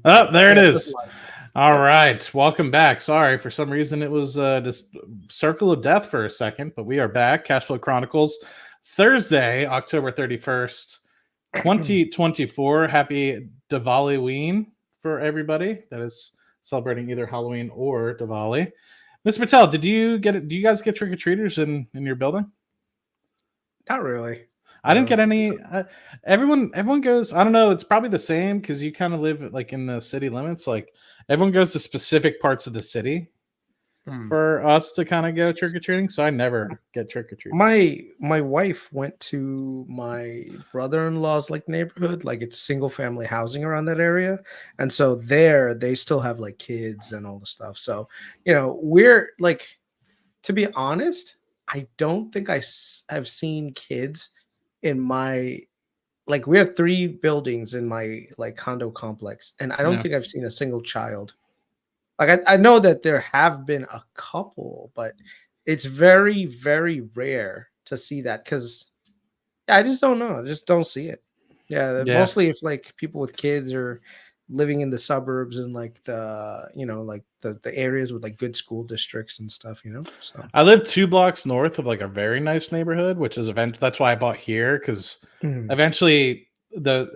Oh, there it Yes, that's is. live. All Yep. right. Welcome back. Sorry, for some reason it was just circle of death for a second, but we are back. Cashflow Chronicles, Thursday, October 31st, 2024. Happy Diwali for everybody that is celebrating either Halloween or Diwali. Mr. Patel, did you get it? Do you guys get trick-or-treaters in your building? Not really. I didn't get No. any. Everyone goes. I don't know. It's probably the same because you kind of live like in the city limits. Like everyone goes to specific parts of the city Hmm. for us to kind of go trick or treating. So I never get trick or treating. My wife went to my brother-in-law's like neighborhood, like it's single family housing around that area. And so there they still have like kids and all the stuff. So, we're like, to be honest, I don't think have seen kids in my, like, we have 3 buildings in my like condo complex, and I don't Yeah, think I've seen a single child. Like, I know that there have been a couple, but it's very, very rare to see that because, yeah, I just don't know. I just don't see it. Yeah, yeah. mostly if like people with kids are living in the suburbs and like like the areas with like good school districts and stuff. So I live 2 blocks north of like a very nice neighborhood, which is that's why I bought here because mhm. eventually they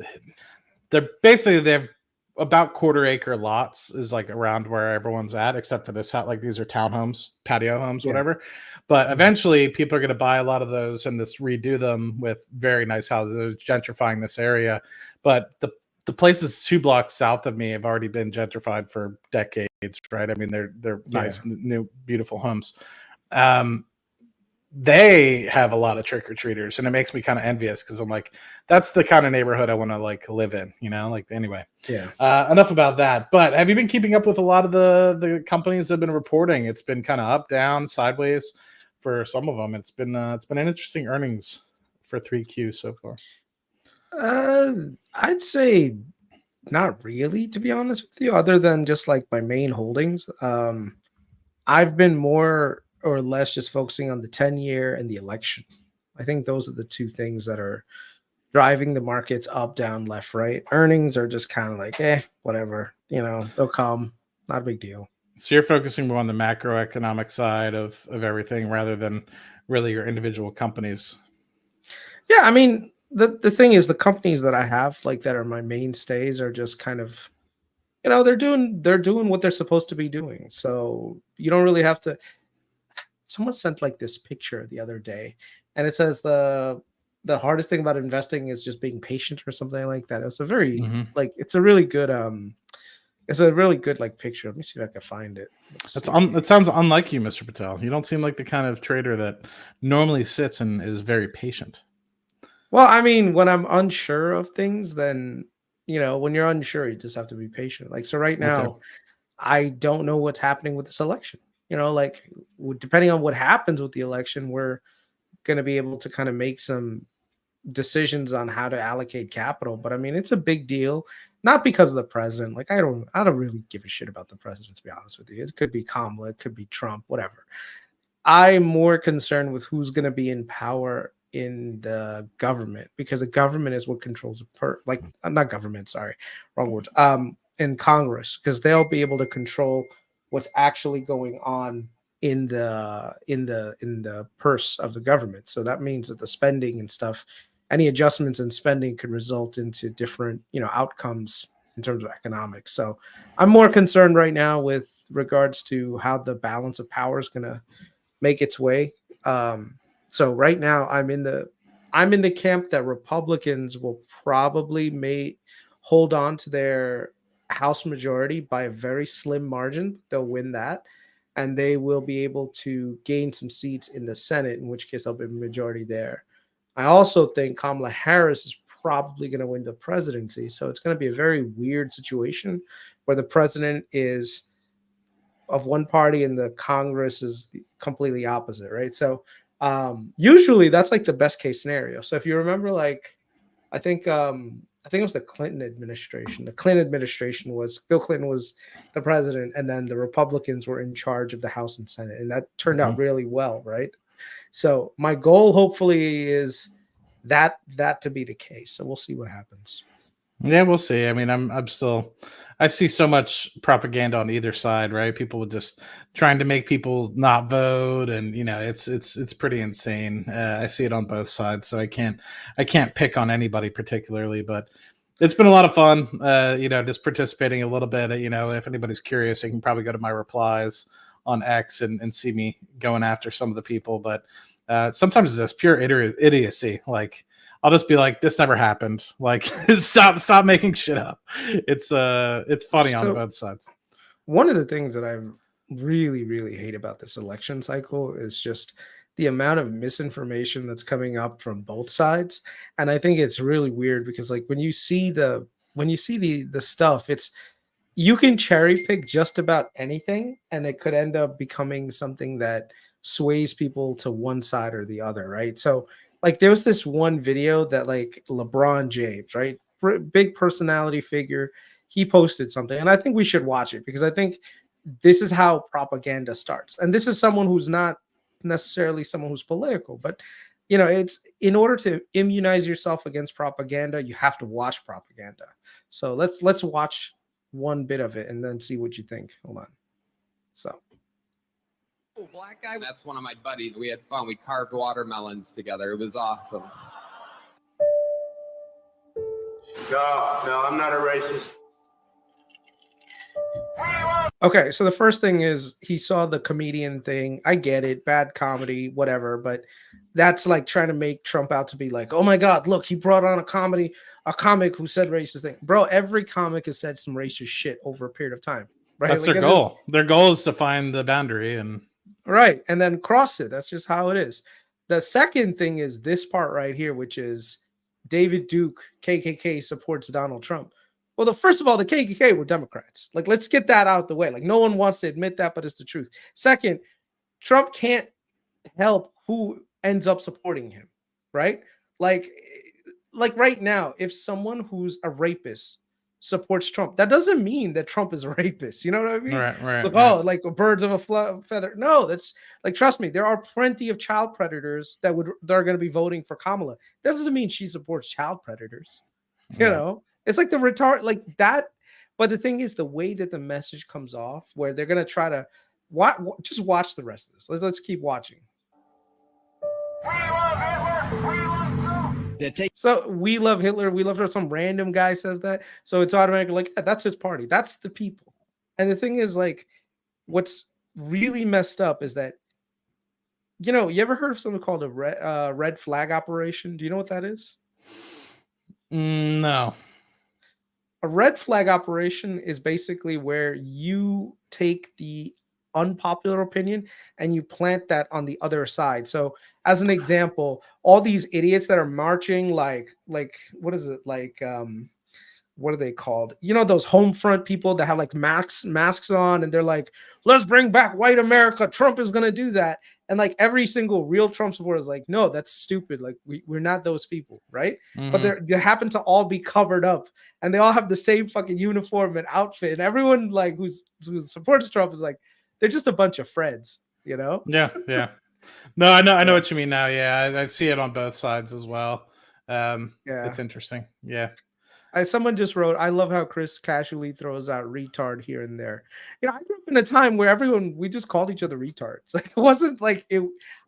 have about quarter acre lots is like around where everyone's at, except for this house. Like these are townhomes, patio homes, Yeah. whatever. But Mhm. eventually, people are going to buy a lot of those and just redo them with very nice houses. They're gentrifying this area, but the places 2 blocks south of me have already been gentrified for decades. Right? I mean, they're Yeah. nice, new, beautiful homes. Um, they have a lot of trick or treaters, and it makes me kind of envious because I'm like, that's the kind of neighborhood I want to like live in, Like anyway, Yeah. enough about that. But have you been keeping up with a lot of the companies that have been reporting? It's been kind of up, down, sideways for some of them. It's been an interesting earnings for 3Q so far. Uh, I'd say not really, to be honest with you, other than just like my main holdings. I've been more or less just focusing on the 10-year and the election. I think those are the two things that are driving the markets up, down, left, right. Earnings are just kind of like, whatever, they'll come. Not a big deal. So you're focusing more on the macroeconomic side of everything rather than really your individual companies. Yeah, I mean, the thing is the companies that I have, like that are my mainstays, are just kind of, they're doing what they're supposed to be doing. So you don't really have to. Someone sent like this picture the other day, and it says the hardest thing about investing is just being patient or something like that. It's a very Mm-hmm. like it's a really good it's a really good like picture. Let me see if I can find it. Let's see. It sounds unlike you, Mr. Patel. You don't seem like the kind of trader that normally sits and is very patient. Well, I mean, when I'm unsure of things, then when you're unsure, you just have to be patient. Like, so right Okay. now, I don't know what's happening with this election. Like, depending on what happens with the election, we're going to be able to kind of make some decisions on how to allocate capital. But I mean, it's a big deal, not because of the president. Like, I don't really give a shit about the president, to be honest with you. It could be Kamala, it could be Trump, whatever. I'm more concerned with who's going to be in power in the government, because the government is what controls not government, sorry, wrong words. In Congress, because they'll be able to control what's actually going on in the purse of the government. So that means that the spending and stuff, any adjustments in spending could result into different, outcomes in terms of economics. So I'm more concerned right now with regards to how the balance of power is going to make its way. So right now I'm in the camp that Republicans will probably may hold on to their House majority by a very slim margin. They'll win that, and they will be able to gain some seats in the Senate, in which case there'll be a majority there. I also think Kamala Harris is probably going to win the presidency. So it's going to be a very weird situation where the president is of one party and the Congress is completely opposite, right? So usually that's like the best case scenario. So if you remember, like I think it was the Clinton administration. The Clinton administration was Bill Clinton was the president, and then the Republicans were in charge of the House and Senate, and that turned out Mhm. really well, right? So my goal, hopefully, is that to be the case. So we'll see what happens. Yeah, we'll see. I mean, I'm still I see so much propaganda on either side, right? People with just trying to make people not vote, and it's pretty insane. I see it on both sides, so I can't pick on anybody particularly, but it's been a lot of fun. Just participating a little bit. If anybody's curious, you can probably go to my replies on X and see me going after some of the people, but sometimes it's just pure idiocy. Like, I'll just be like, this never happened. Like, stop making shit up. It's funny on both sides. One of the things that I really, really hate about this election cycle is just the amount of misinformation that's coming up from both sides. And I think it's really weird because, like, when you see the stuff, you can cherry pick just about anything, and it could end up becoming something that sways people to one side or the other, right? So, like, there was this one video that, like, LeBron James, right, big personality figure, he posted something, and I think we should watch it because I think this is how propaganda starts. And this is someone who's not necessarily someone who's political, but it's in order to immunize yourself against propaganda, you have to watch propaganda. So let's watch one bit of it and then see what you think. Hold on. So. Black guy. That's one of my buddies. We had fun. We carved watermelons together. It was awesome. No, I'm not a racist. Okay, so the first thing is he saw the comedian thing. I get it, bad comedy, whatever, but that's like trying to make Trump out to be like, oh my God, look, he brought on a comic who said racist thing. Bro, every comic has said some racist shit over a period of time. Right? That's their goal. Their goal is to find the boundary and then cross it. That's just how it is. The second thing is this part right here, which is David Duke, KKK, supports Donald Trump. Well, first of all, the KKK were Democrats. Like, let's get that out of the way. Like, no one wants to admit that, but it's the truth. Second, Trump can't help who ends up supporting him, right? Like right now, if someone who's a rapist supports Trump, that doesn't mean that Trump is a rapist. You know what I mean? Right. Like, oh, like birds of a feather. No, that's like, trust me, there are plenty of child predators that are going to be voting for Kamala. That doesn't mean she supports child predators. You know, it's like the retard, like that. But the thing is, the way that the message comes off, where they're going to try to just watch the rest of this. Let's keep watching. So we love Hitler. We love her. Some random guy says that. So it's automatically like, yeah, that's his party. That's the people. And the thing is, like, what's really messed up is that, you ever heard of something called a red flag operation? Do you know what that is? No. A red flag operation is basically where you take the unpopular opinion and you plant that on the other side. So as an example, all these idiots that are marching, like what is it, like what are they called? Those home front people that have like masks on, and they're like, let's bring back white America, Trump is gonna do that. And like every single real Trump supporter is like, no, that's stupid. Like we're not those people, right? Mm-hmm. But they happen to all be covered up, and they all have the same fucking uniform and outfit, and everyone like who supports Trump is like, they're just a bunch of Freds, Yeah. No, I know what you mean now. Yeah, I see it on both sides as well. It's interesting. Yeah. Someone just wrote, I love how Chris casually throws out retard here and there. I grew up in a time where we just called each other retards. Like, it wasn't like it.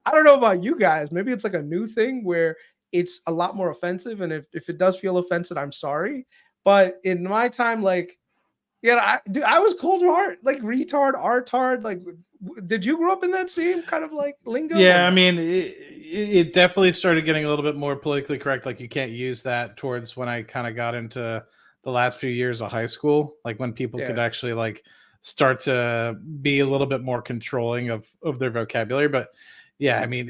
I don't know about you guys. Maybe it's like a new thing where it's a lot more offensive. And if it does feel offensive, I'm sorry. But in my time, like, I was called hard, like retard, artard. Like, did you grow up in that same kind of like lingo? Yeah, I mean, it definitely started getting a little bit more politically correct. Like, you can't use that towards when I kind of got into the last few years of high school, like when people could actually like start to be a little bit more controlling of their vocabulary. But yeah, I mean,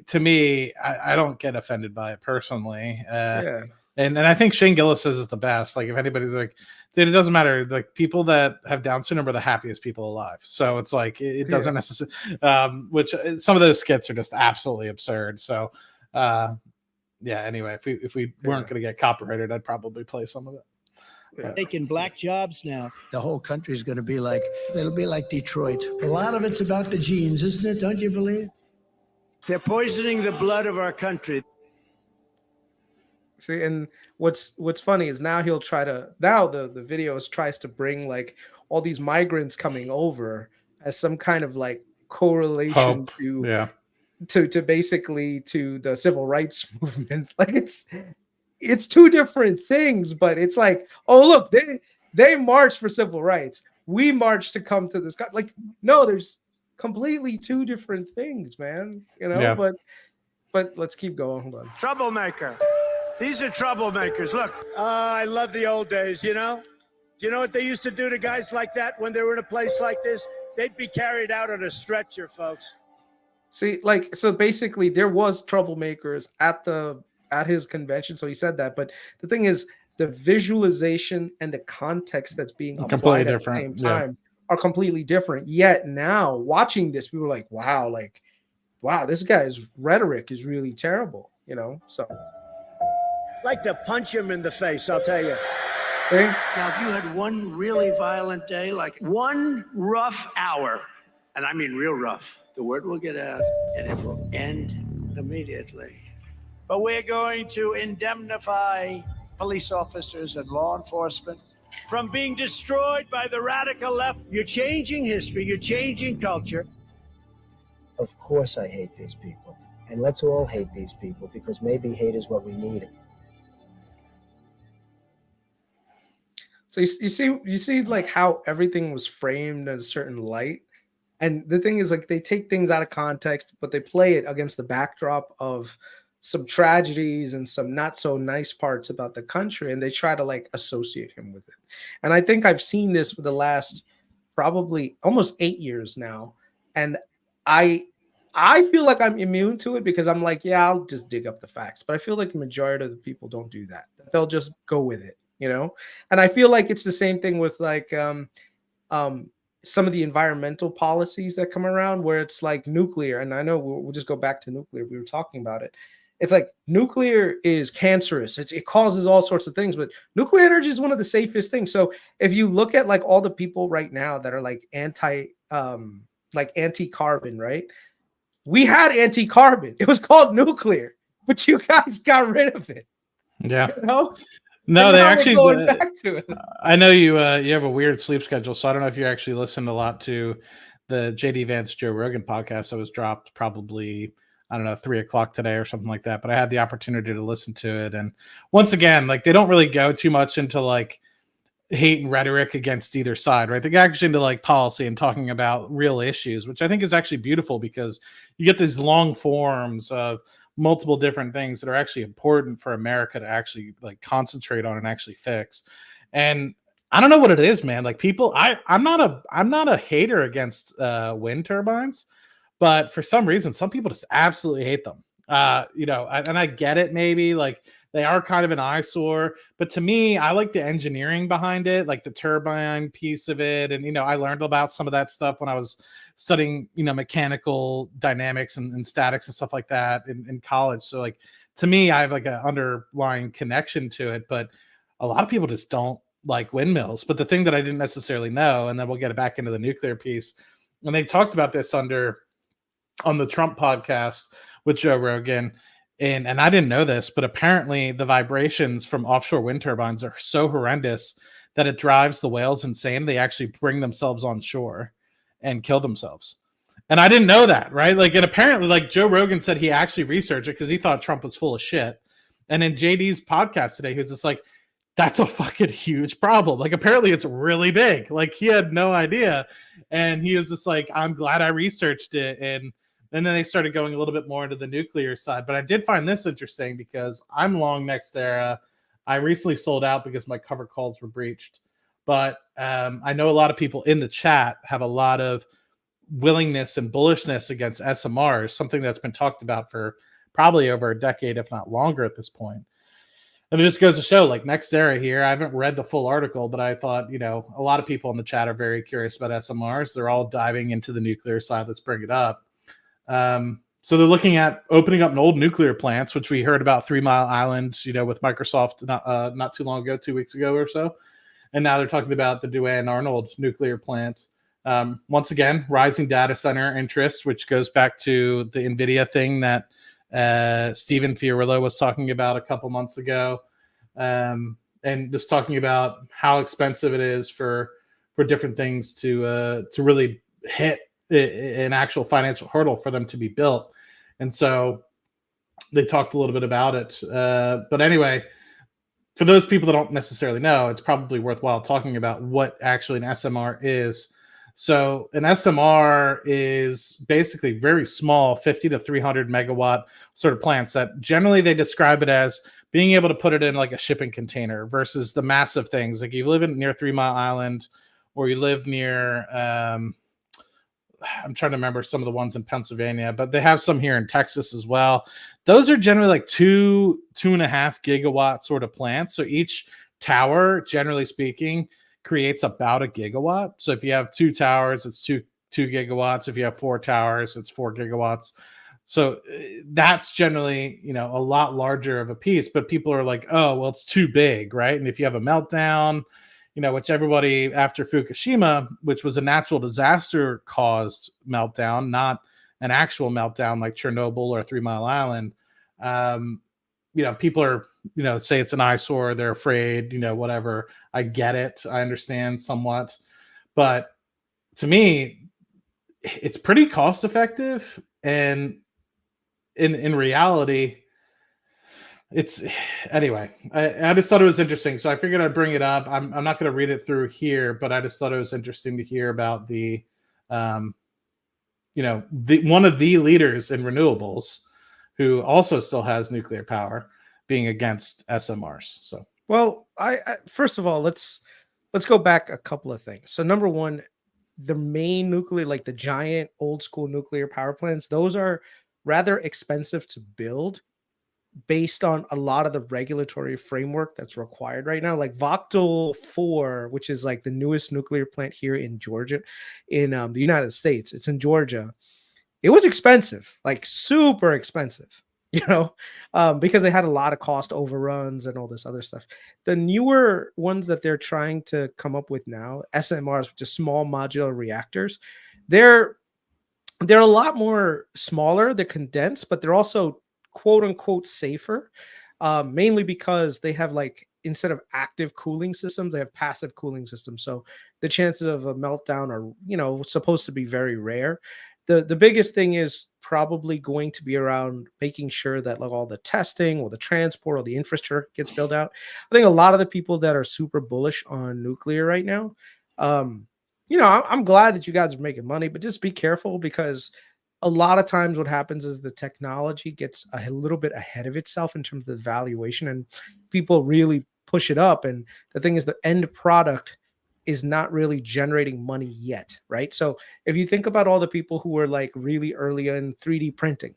to me, I don't get offended by it personally. And I think Shane Gillis says it's the best. Like, if anybody's like, dude, it doesn't matter. Like, people that have Down syndrome are the happiest people alive. So it's like, it doesn't necessarily, which some of those skits are just absolutely absurd. So anyway, if we weren't going to get copyrighted, I'd probably play some of it. Taking black jobs now. The whole country is going to be like, it'll be like Detroit. A lot of it's about the genes, isn't it? Don't you believe? They're poisoning the blood of our country. See, and what's funny is now he'll try to the videos tries to bring like all these migrants coming over as some kind of like correlation Hope. to Yeah. to basically to the civil rights movement. Like it's two different things, but it's like, oh look, they marched for civil rights. We marched to come to this. Like, no, there's completely two different things, man. You know, Yeah. but let's keep going. Hold on. Troublemaker. These are troublemakers. Look, I love the old days, you know? Do you know what they used to do to guys like that when they were in a place like this? They'd be carried out on a stretcher, folks. See, like, so basically there was troublemakers at his convention. So he said that. But the thing is, the visualization and the context that's being applied at the same time are completely different. Yet now watching this, people are like, wow, this guy's rhetoric is really terrible, you know? So Like to punch him in the face, I'll tell you. okay. Now, if you had one really violent day, like one rough hour, and I mean real rough, the word will get out and it will end immediately. But we're going to indemnify police officers and law enforcement from being destroyed by the radical left. You're changing history, you're changing culture. Of course I hate these people. And let's all hate these people, because maybe hate is what we need. So you see like how everything was framed in a certain light. And the thing is, like, they take things out of context, but they play it against the backdrop of some tragedies and some not so nice parts about the country, and they try to like associate him with it. And I think I've seen this for the last probably almost 8 years now, and I feel like I'm immune to it because I'm like, yeah, I'll just dig up the facts. But I feel like the majority of the people don't do that. They'll just go with it, you know. And I feel like it's the same thing with like some of the environmental policies that come around, where it's like nuclear. And I know we'll just go back to nuclear. We were talking about it. It's like nuclear is cancerous. It causes all sorts of things, but nuclear energy is one of the safest things. So if you look at like all the people right now that are like anti-carbon, right? We had anti-carbon. It was called nuclear, but you guys got rid of it. Yeah. You know? No, they actually going back to it. I know you have a weird sleep schedule, so I don't know if you actually listened a lot to the JD Vance Joe Rogan podcast that was dropped probably, I don't know, 3:00 today or something like that. But I had the opportunity to listen to it. And once again, like, they don't really go too much into like hate and rhetoric against either side, right? They get actually into like policy and talking about real issues, which I think is actually beautiful, because you get these long forms of multiple different things that are actually important for America to actually like concentrate on and actually fix. And I don't know what it is, man. Like, people, I'm not a hater against wind turbines, but for some reason, some people just absolutely hate them. You know, and I get it, maybe like they are kind of an eyesore, but to me, I like the engineering behind it, like the turbine piece of it. And, you know, I learned about some of that stuff when I was studying, you know, mechanical dynamics and statics and stuff like that in college. So like, to me, I have like an underlying connection to it, but a lot of people just don't like windmills. But the thing that I didn't necessarily know, and then we'll get it back into the nuclear piece, and they talked about this on the Trump podcast with Joe Rogan. And I didn't know this, but apparently the vibrations from offshore wind turbines are so horrendous that it drives the whales insane. They actually bring themselves on shore and kill themselves. And I didn't know that, right? Like, and apparently, like, Joe Rogan said he actually researched it because he thought Trump was full of shit. And in JD's podcast today, he was just like, that's a fucking huge problem. Like, apparently it's really big. Like, he had no idea. And he was just like, I'm glad I researched it. And then they started going a little bit more into the nuclear side. But I did find this interesting because I'm long NextEra. I recently sold out because my cover calls were breached. But I know a lot of people in the chat have a lot of willingness and bullishness against SMRs, something that's been talked about for probably over a decade, if not longer at this point. And it just goes to show, like, NextEra here, I haven't read the full article, but I thought, you know, a lot of people in the chat are very curious about SMRs. They're all diving into the nuclear side. Let's bring it up. So they're looking at opening up an old nuclear plants, which we heard about 3 Mile Island, you know, with Microsoft not too long ago, 2 weeks ago or so. And now they're talking about the Duane Arnold nuclear plant. Once again, rising data center interest, which goes back to the NVIDIA thing that Stephen Fiorillo was talking about a couple months ago, and just talking about how expensive it is for different things to really hit an actual financial hurdle for them to be built. And so they talked a little bit about it. But anyway, for those people that don't necessarily know, it's probably worthwhile talking about what actually an SMR is. So an SMR is basically very small, 50 to 300 megawatt sort of plants that generally they describe it as being able to put it in like a shipping container versus the massive things. Like you live near 3 Mile Island, or you live near, I'm trying to remember some of the ones in Pennsylvania, but they have some here in Texas as well. Those are generally like 2.5 gigawatt sort of plants. So each tower, generally speaking, creates about a gigawatt. So if you have 2 towers, it's two gigawatts. If you have 4 towers, it's 4 gigawatts. So that's generally, a lot larger of a piece, but people are like, oh, well, it's too big, right? And if you have a meltdown, which everybody after Fukushima, which was a natural disaster caused meltdown, not an actual meltdown like Chernobyl or 3 Mile Island. People are, say it's an eyesore. They're afraid, whatever. I get it. I understand somewhat. But to me, it's pretty cost effective. And in reality, it's anyway, I just thought it was interesting. So I figured I'd bring it up. I'm not going to read it through here, but I just thought it was interesting to hear about the, one of the leaders in renewables who also still has nuclear power being against SMRs. So, well, I first of all, let's go back a couple of things. So number one, the main nuclear, like the giant old school nuclear power plants, those are rather expensive to build based on a lot of the regulatory framework that's required right now. Like Vogtle 4, which is like the newest nuclear plant here in Georgia, in the United States. It's in Georgia. It was expensive, like super expensive, because they had a lot of cost overruns and all this other stuff. The newer ones that they're trying to come up with now, SMRs, which is small modular reactors, they're a lot more smaller, they're condensed, but they're also quote unquote safer, mainly because they have, like, instead of active cooling systems, they have passive cooling systems. So the chances of a meltdown are, supposed to be very rare. The biggest thing is probably going to be around making sure that, like, all the testing or the transport or the infrastructure gets built out. I think a lot of the people that are super bullish on nuclear right now, I'm glad that you guys are making money, but just be careful, because a lot of times what happens is the technology gets a little bit ahead of itself in terms of the valuation, and people really push it up. And the thing is, the end product is not really generating money yet, right? So if you think about all the people who were like really early in 3D printing,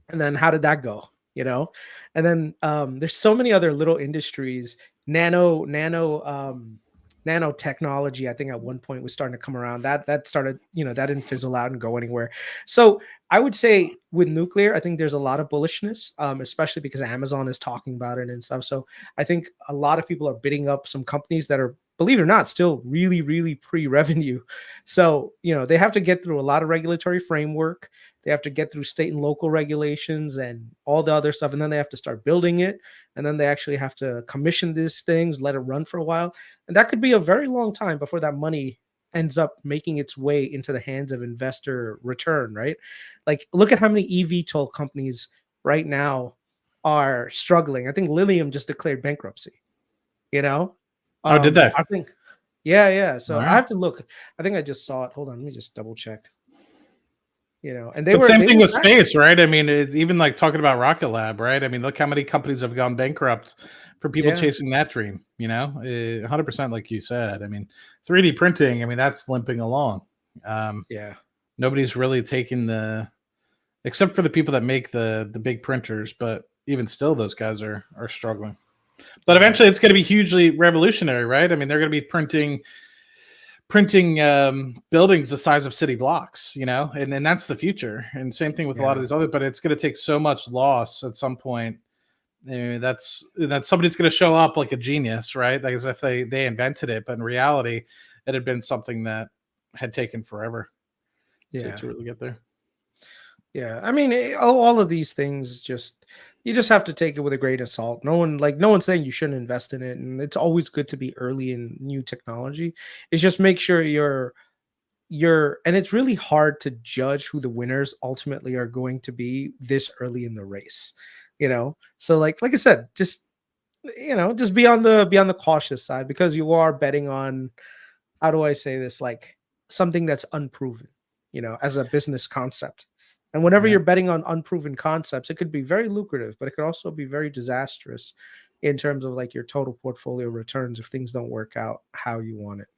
and then how did that go? And then there's so many other little industries, nanotechnology, I think at one point was starting to come around. That started, that didn't fizzle out and go anywhere. So I would say with nuclear, I think there's a lot of bullishness, especially because Amazon is talking about it and stuff. So I think a lot of people are bidding up some companies that are, believe it or not, still really, really pre-revenue. So, they have to get through a lot of regulatory framework. They have to get through state and local regulations and all the other stuff. And then they have to start building it. And then they actually have to commission these things, let it run for a while. And that could be a very long time before that money ends up making its way into the hands of investor return, right? Like, look at how many eVTOL companies right now are struggling. I think Lilium just declared bankruptcy, Oh, did they? I think, yeah. So Right. I have to look. I think I just saw it. Hold on, let me just double check. And But same thing with space, right? I mean, even like talking about Rocket Lab, right? I mean, look how many companies have gone bankrupt for people chasing that dream. 100%, like you said. I mean, 3D printing. I mean, that's limping along. Nobody's really taking except for the people that make the big printers. But even still, those guys are struggling. But eventually, it's going to be hugely revolutionary, right? I mean, they're going to be printing buildings the size of city blocks, and that's the future. And same thing with a lot of these other, but it's going to take so much loss at some point. That's somebody's going to show up like a genius, right? Like as if they invented it, but in reality, it had been something that had taken forever to really get there. Yeah, I mean, all of these things you just have to take it with a grain of salt. No one's saying you shouldn't invest in it, and it's always good to be early in new technology. It's just make sure and it's really hard to judge who the winners ultimately are going to be this early in the race, So like I said, just just be on the cautious side, because you are betting on, how do I say this, like something that's unproven, as a business concept. And whenever Yeah. you're betting on unproven concepts, it could be very lucrative, but it could also be very disastrous in terms of like your total portfolio returns if things don't work out how you want it.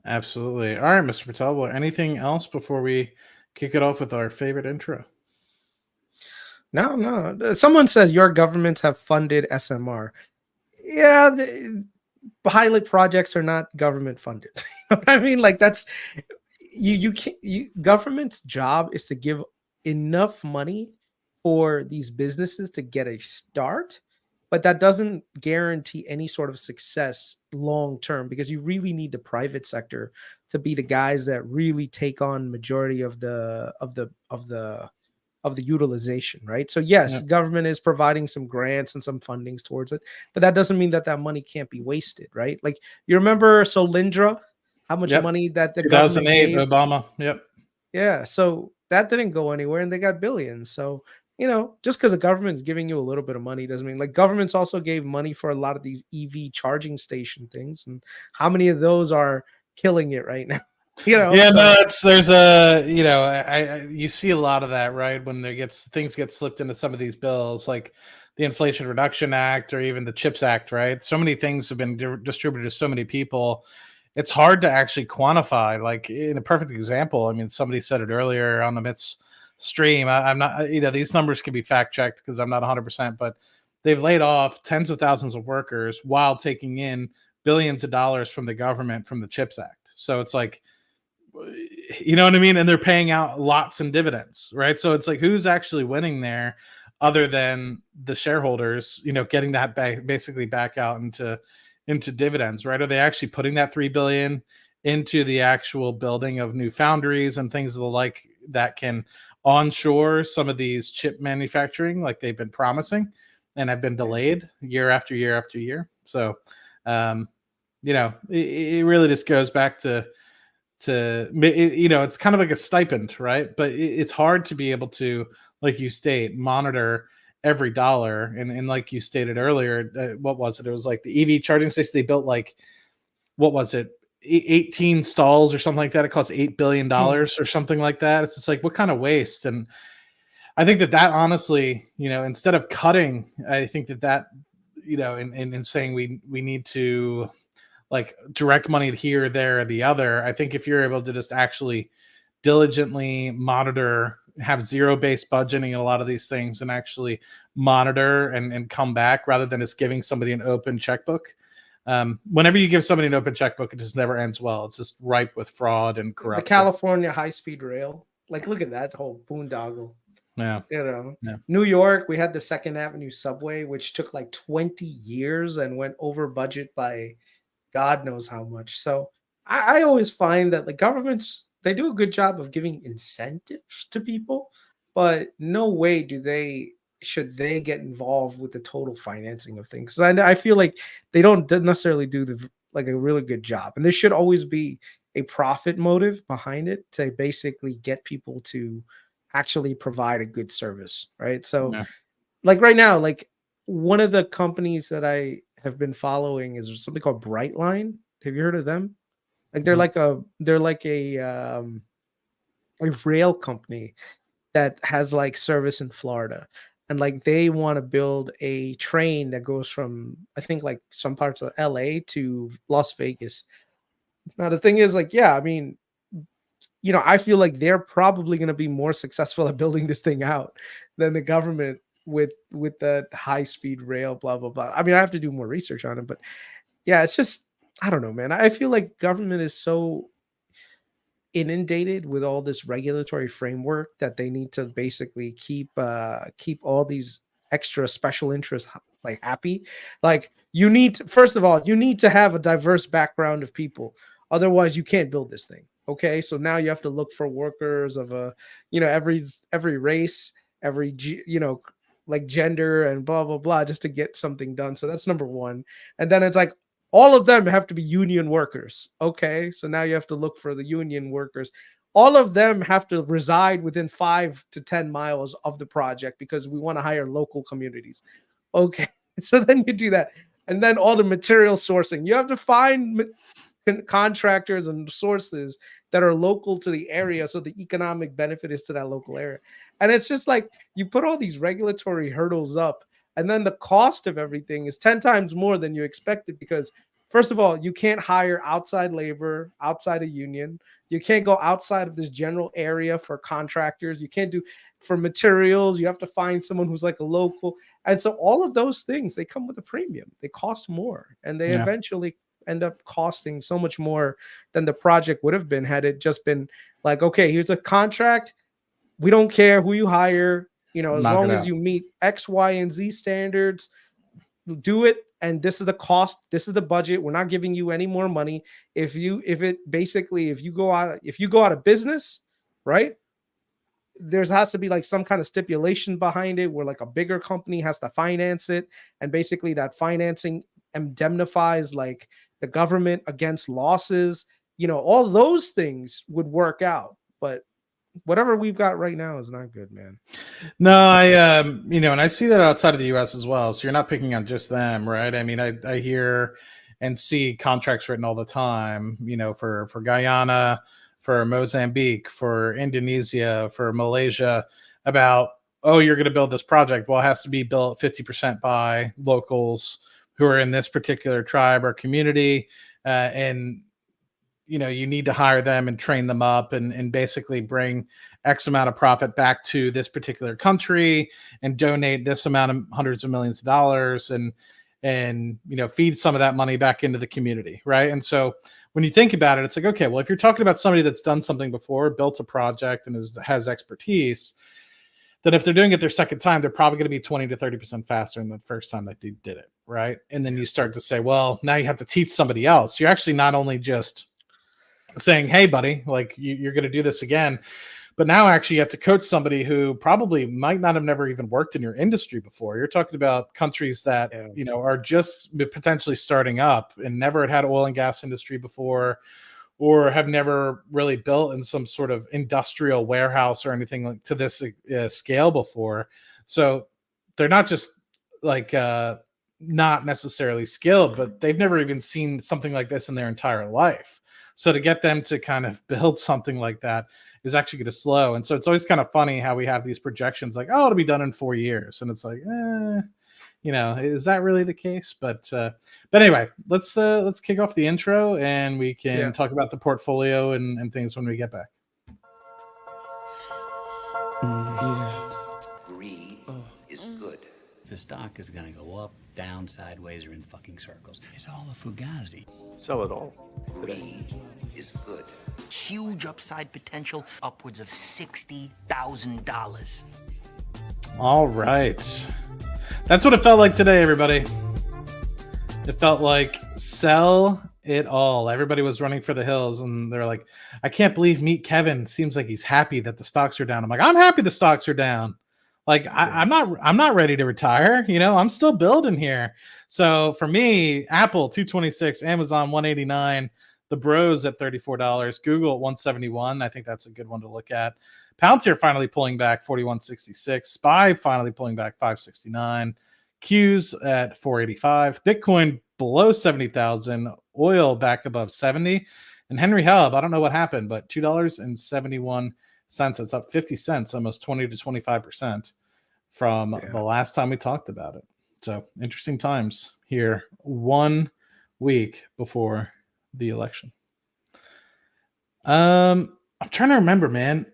Absolutely. All right, Mr. Patel. Well, anything else before we kick it off with our favorite intro? No. Someone says your governments have funded SMR. Yeah, the pilot projects are not government funded. I mean, like that's you can't. Government's job is to give enough money for these businesses to get a start, but that doesn't guarantee any sort of success long term, because you really need the private sector to be the guys that really take on majority of the utilization, right? So yes, Yeah. government is providing some grants and some fundings towards it, but that doesn't mean that money can't be wasted, right? Like, you remember Solyndra, how much Yep. money that the government 2008, gave? Obama. Yep. Yeah, so that didn't go anywhere, and they got billions. So just because the government's giving you a little bit of money doesn't mean, like, governments also gave money for a lot of these EV charging station things, and how many of those are killing it right now? Yeah, So no, there's a you see a lot of that, right? When things get slipped into some of these bills, like the Inflation Reduction Act or even the CHIPS Act, right? So many things have been distributed to so many people. It's hard to actually quantify. Like, in a perfect example, I mean, somebody said it earlier on the MITS stream. I'm not, these numbers can be fact checked because I'm not 100%, but they've laid off tens of thousands of workers while taking in billions of dollars from the government from the CHIPS Act. So it's like, you know what I mean? And they're paying out lots in dividends, right? So it's like, who's actually winning there other than the shareholders, getting that basically back out into dividends, right? Are they actually putting that $3 billion into the actual building of new foundries and things of the like that can onshore some of these chip manufacturing like they've been promising and have been delayed year after year after year? So, it really just goes back to it's kind of like a stipend, right? But it's hard to be able to, like you state, monitor every dollar. And like you stated earlier, what was it? It was like the EV charging station they built, like, what was it, 18 stalls or something like that. It cost $8 billion or something like that. It's just like, what kind of waste? And I think that honestly, instead of cutting, I think that in saying we need to, like, direct money here, there, or the other. I think if you're able to just actually diligently monitor, have zero-based budgeting in a lot of these things, and actually monitor and come back rather than just giving somebody an open checkbook. Whenever you give somebody an open checkbook, it just never ends well. It's just ripe with fraud and corruption. The California high-speed rail, like, look at that whole boondoggle. Yeah. Yeah. New York, we had the Second Avenue subway, which took like 20 years and went over budget by God knows how much. So I always find that the governments, they do a good job of giving incentives to people, but no way should they get involved with the total financing of things. I feel like they don't necessarily do a really good job, and there should always be a profit motive behind it to basically get people to actually provide a good service, right? So, like, right now, like, one of the companies that I have been following is something called Brightline. Have you heard of them? Like, they're like a rail company that has like service in Florida, and like they want to build a train that goes from, I think, like some parts of LA to Las Vegas. Now the thing is, like, yeah, I mean, I feel like they're probably going to be more successful at building this thing out than the government with the high speed rail, blah blah blah. I mean, I have to do more research on it, but yeah, it's just, I don't know, man. I feel like government is so inundated with all this regulatory framework that they need to basically keep all these extra special interests like happy. Like, first of all, you need to have a diverse background of people, otherwise you can't build this thing. Okay, so now you have to look for workers of every race, like gender and blah blah blah, just to get something done. So that's number one. And then it's like all of them have to be union workers. Okay, so now you have to look for the union workers. All of them have to reside within 5 to 10 miles of the project because we want to hire local communities. Okay, so then you do that, and then all the material sourcing. You have to find contractors and sources that are local to the area, so the economic benefit is to that local area. And it's just like you put all these regulatory hurdles up, and then the cost of everything is 10 times more than you expected, because first of all, you can't hire outside labor outside a union. You can't go outside of this general area for contractors. You can't do for materials. You have to find someone who's like a local. And so all of those things, they come with a premium. They cost more, and they eventually end up costing so much more than the project would have been had it just been like, okay, here's a contract. We don't care who you hire, as long as you meet X, Y, and Z standards, do it. And this is the cost. This is the budget. We're not giving you any more money. If you go out of business, right? Has to be like some kind of stipulation behind it where like a bigger company has to finance it. And basically that financing indemnifies like the government against losses. All those things would work out. But whatever we've got right now is not good, man. No, and I see that outside of the US as well. So you're not picking on just them, right? I mean, I hear and see contracts written all the time, for Guyana, for Mozambique, for Indonesia, for Malaysia, about, oh, you're going to build this project. Well, it has to be built 50% by locals who are in this particular tribe or community. And you need to hire them and train them up and basically bring X amount of profit back to this particular country and donate this amount of hundreds of millions of dollars and feed some of that money back into the community. Right. And so when you think about it, it's like, okay, well, if you're talking about somebody that's done something before, built a project and has expertise, then if they're doing it their second time, they're probably going to be 20 to 30% faster than the first time that they did it. Right. And then you start to say, well, now you have to teach somebody else. You're actually not only just saying, hey, buddy, like you're going to do this again, but now actually you have to coach somebody who probably might not have never even worked in your industry before. You're talking about countries that, are just potentially starting up and never had oil and gas industry before, or have never really built in some sort of industrial warehouse or anything like to this scale before. So they're not just like not necessarily skilled, but they've never even seen something like this in their entire life. So to get them to kind of build something like that is actually going to slow. And so it's always kind of funny how we have these projections like, oh, it'll be done in 4 years. And it's like, is that really the case? But anyway, let's kick off the intro and we can talk about the portfolio and things when we get back. Greed is good. The stock is going to go up, down, sideways, or in fucking circles. It's all a fugazi. Sell it all. Greed is good. Huge upside potential, upwards of $60,000. All right. That's what it felt like today, everybody. It felt like sell it all. Everybody was running for the hills and they're like, I can't believe Meet Kevin seems like he's happy that the stocks are down. I'm like, I'm happy the stocks are down. Like I'm not ready to retire. I'm still building here. So for me, Apple 226, Amazon 189, the Bros at $34, Google at 171. I think that's a good one to look at. Palantir finally pulling back 41.66. SPY finally pulling back 5.69. Q's at 4.85. Bitcoin below 70,000. Oil back above 70. And Henry Hub, I don't know what happened, but $2.71. It's up 50 cents, almost 20 to 25% from the last time we talked about it. So interesting times here 1 week before the election. I'm trying to remember, man.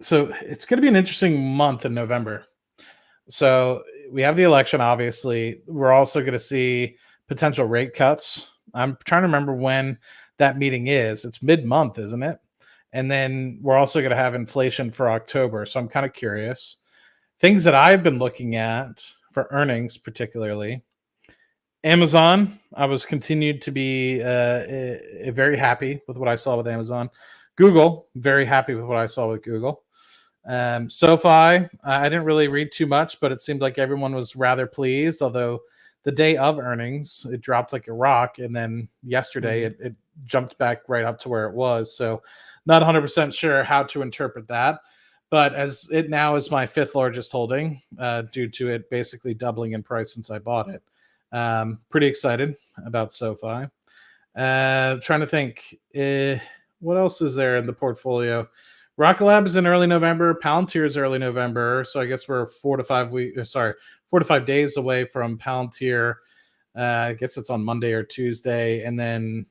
So it's going to be an interesting month in November. So we have the election, obviously. We're also going to see potential rate cuts. I'm trying to remember when that meeting is. It's mid-month, isn't it? And then we're also going to have inflation for October. So I'm kind of curious. Things that I've been looking at for earnings, particularly. Amazon, I was continued to be very happy with what I saw with Amazon. Google, very happy with what I saw with Google. SoFi, I didn't really read too much, but it seemed like everyone was rather pleased. Although the day of earnings, it dropped like a rock, and then yesterday it jumped back right up to where it was. So not 100% sure how to interpret that. But as it now is my 5th largest holding, due to it basically doubling in price since I bought it. Pretty excited about SoFi. Trying to think, what else is there in the portfolio? Rocket Lab is in early November. Palantir is early November. So I guess we're 4 to 5 days away from Palantir. I guess it's on Monday or Tuesday. And then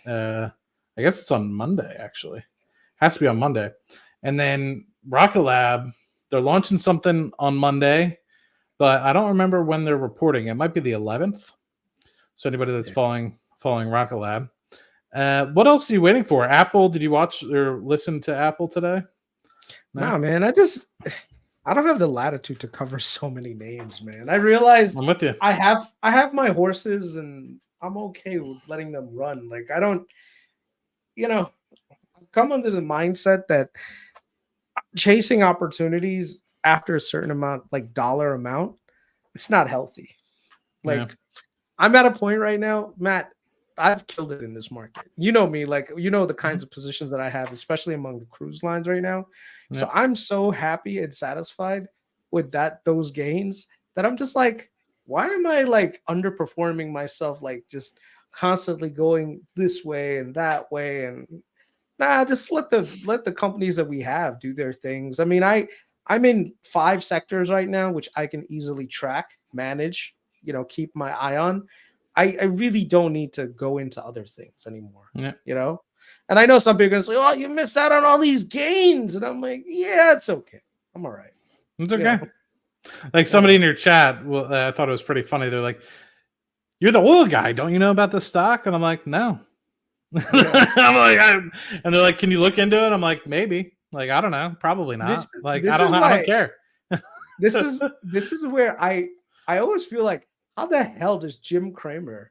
I guess it's on Monday, actually. Has to be on Monday. And then Rocket Lab, they're launching something on Monday, but I don't remember when they're reporting. It might be the 11th. So anybody that's following Rocket Lab. What else are you waiting for? Apple? Did you watch or listen to Apple today? No, man. I don't have the latitude to cover so many names, man. I realized I'm with you. I have my horses and I'm okay with letting them run. Like I don't, I've come under the mindset that chasing opportunities after a certain amount, like dollar amount, it's not healthy. Like I'm at a point right now, Matt, I've killed it in this market. You know me, like, the kinds of positions that I have, especially among the cruise lines right now. Yeah. So I'm so happy and satisfied with those gains that I'm just like, why am I like underperforming myself? Like just constantly going this way and that way. And just let the companies that we have do their things. I mean, I'm in 5 sectors right now, which I can easily track, manage, keep my eye on. I really don't need to go into other things anymore, And I know some people are going to say, oh, you missed out on all these gains. And I'm like, yeah, it's okay. I'm all right. It's okay. Like somebody in your chat, I thought it was pretty funny. They're like, you're the oil guy. Don't you know about this stock? And I'm like, no. And they're like, can you look into it? I'm like, maybe. Like, I don't know. Probably not. I don't care. This is where I always feel like, how the hell does Jim Cramer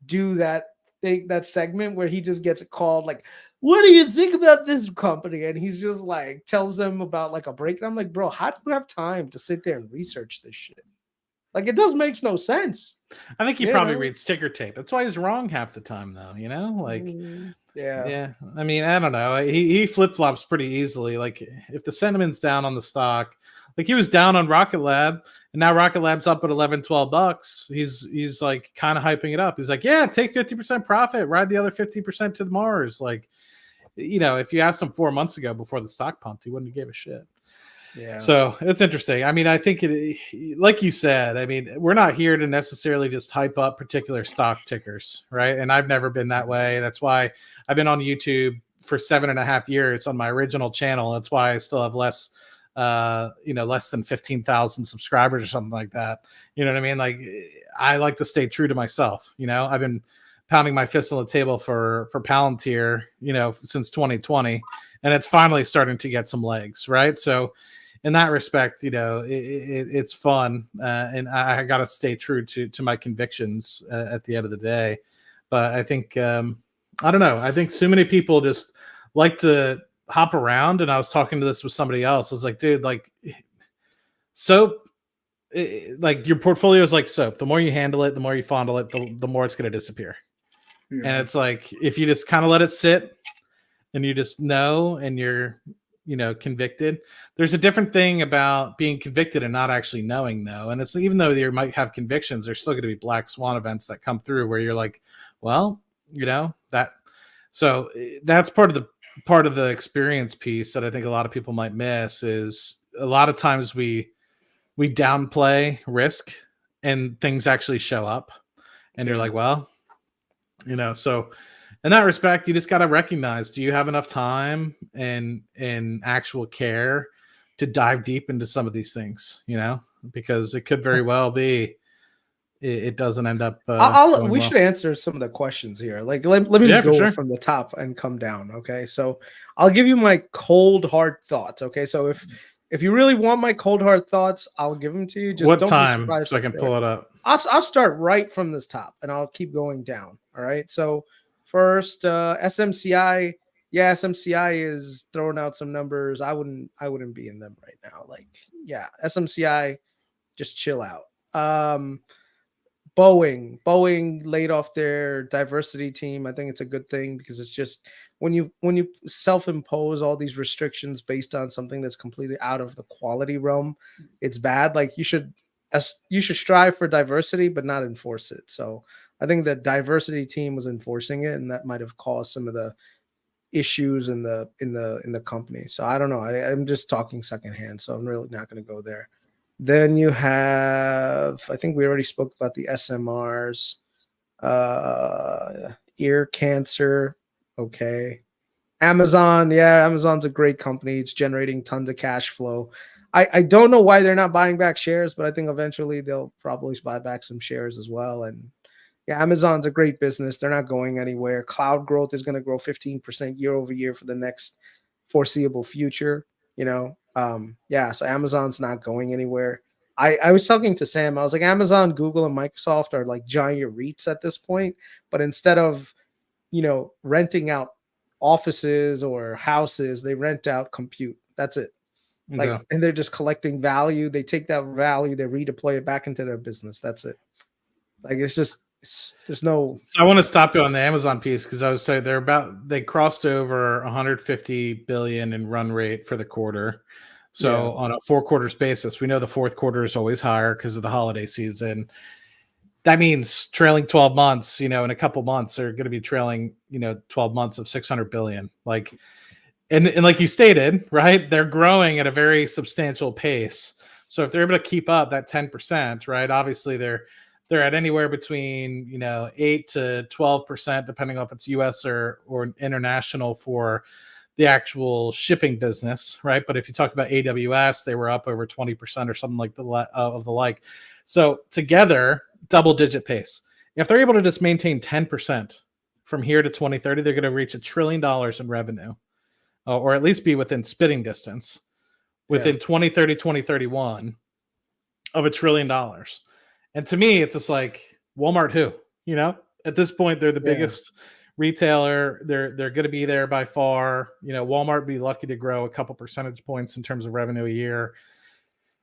do that segment where he just gets called like, what do you think about this company? And he's just like tells them about like a break. And I'm like, bro, how do you have time to sit there and research this shit? Like it just makes no sense. I think he probably reads ticker tape. That's why he's wrong half the time though, Like yeah. I mean, I don't know. He flip-flops pretty easily. Like if the sentiment's down on the stock, like he was down on Rocket Lab, and now Rocket Lab's up at $11-12. He's like kind of hyping it up. He's like, yeah, take 50% profit, ride the other 50% to the Mars. Like, if you asked him 4 months ago before the stock pumped, he wouldn't have gave a shit. Yeah. So it's interesting. I mean, I think like you said, I mean, we're not here to necessarily just hype up particular stock tickers, right? And I've never been that way. That's why I've been on YouTube for 7.5 years on my original channel. That's why I still have less than 15,000 subscribers or something like that. You know what I mean? Like I like to stay true to myself. I've been pounding my fist on the table for Palantir, since 2020, and it's finally starting to get some legs, right? So in that respect, it's fun, and I got to stay true to my convictions at the end of the day. But I think I don't know. I think so many people just like to hop around, and I was talking to this with somebody else. I was like, dude, like soap, like your portfolio is like soap. The more you handle it, the more you fondle it, the more it's going to disappear. Yeah. And it's like if you just kind of let it sit and you just know and you're convicted. There's a different thing about being convicted and not actually knowing though. And it's even though you might have convictions, there's still going to be black swan events that come through where you're like, well, that. So that's part of the experience piece that I think a lot of people might miss is a lot of times we downplay risk and things actually show up and you're like, well, so in that respect, you just got to recognize, do you have enough time and actual care to dive deep into some of these things, because it could very well be it doesn't end up. We should answer some of the questions here. Like, let me go from the top and come down. Okay. So I'll give you my cold, hard thoughts. Okay. So if you really want my cold, hard thoughts, I'll give them to you. Just what don't time be surprised so I can pull it up. I'll start right from this top and I'll keep going down. All right. So first, SMCI, yeah, SMCI is throwing out some numbers. I wouldn't be in them right now. Like, yeah, SMCI, just chill out. Boeing laid off their diversity team. I think it's a good thing because it's just when you self-impose all these restrictions based on something that's completely out of the quality realm, it's bad. Like you should strive for diversity, but not enforce it. So I think the diversity team was enforcing it, and that might have caused some of the issues in the company. So I don't know. I'm just talking secondhand, so I'm really not going to go there. Then you have, I think we already spoke about the SMRs, ear cancer. Okay. Amazon. Yeah, Amazon's a great company. It's generating tons of cash flow. I don't know why they're not buying back shares, but I think eventually they'll probably buy back some shares as well. And yeah, Amazon's a great business. They're not going anywhere. Cloud growth is going to grow 15% year over year for the next foreseeable future. Yeah, so Amazon's not going anywhere. I was talking to Sam. I was like, Amazon, Google, and Microsoft are like giant REITs at this point. But instead of, renting out offices or houses, they rent out compute. That's it. Yeah. And they're just collecting value. They take that value, they redeploy it back into their business. That's it. Like there's no. So I want to stop you on the Amazon piece because I was saying they crossed over 150 billion in run rate for the quarter. So on a 4 quarters basis, we know the fourth quarter is always higher because of the holiday season. That means trailing 12 months, in a couple months, they're going to be trailing, 12 months of 600 billion. Like, and like you stated, right, they're growing at a very substantial pace. So if they're able to keep up that 10%, right, obviously they're at anywhere between 8 to 12%, depending on if it's US or international for the actual shipping business, right? But if you talk about AWS, they were up over 20% or something like of the like. So together, double-digit pace. If they're able to just maintain 10% from here to 2030, they're going to reach $1 trillion in revenue, or at least be within spitting distance within 2030, 2031 of $1 trillion. And to me, it's just like Walmart, who, at this point, they're the biggest retailer. They're going to be there by far. Walmart would be lucky to grow a couple percentage points in terms of revenue a year.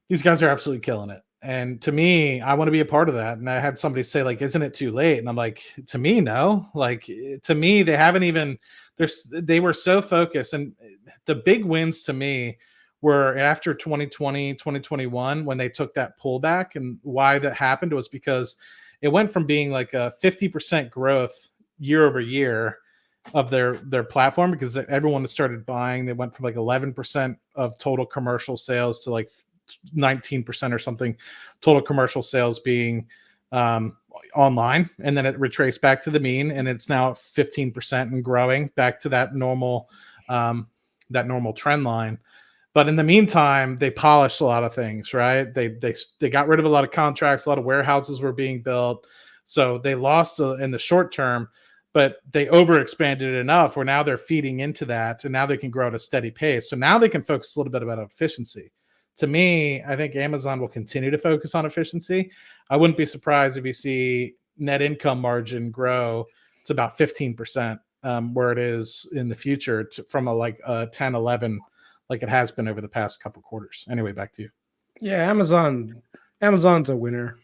These guys are absolutely killing it. And to me, I want to be a part of that. And I had somebody say, like, isn't it too late? And I'm like, to me, no. Like, to me, they haven't even, they were so focused. And the big wins to me were after 2020, 2021, when they took that pullback. And why that happened was because it went from being like a 50% growth year over year of their platform, because everyone started buying. They went from like 11% of total commercial sales to like 19% or something total commercial sales being online, and then it retraced back to the mean, and it's now 15% and growing back to that normal trend line. But in the meantime, they polished a lot of things, right? They got rid of a lot of contracts, a lot of warehouses were being built, so they lost in the short term, but they overexpanded it enough where now they're feeding into that, and now they can grow at a steady pace. So now they can focus a little bit about efficiency. To me, I think Amazon will continue to focus on efficiency. I wouldn't be surprised if you see net income margin grow to about 15%, where it is in the future from a 10, 11, like it has been over the past couple quarters. Anyway, back to you. Yeah, Amazon's a winner,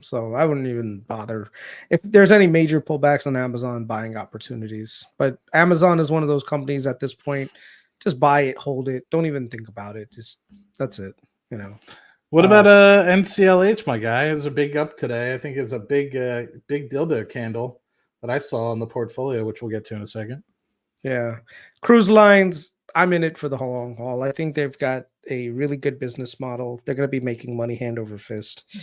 so I wouldn't even bother if there's any major pullbacks on Amazon buying opportunities. But Amazon is one of those companies at this point. Just buy it, hold it. Don't even think about it. Just that's it. What about NCLH, my guy? It was a big up today. I think it's a big dildo candle that I saw in the portfolio, which we'll get to in a second. Yeah, cruise lines. I'm in it for the long haul. I think they've got a really good business model. They're going to be making money hand over fist.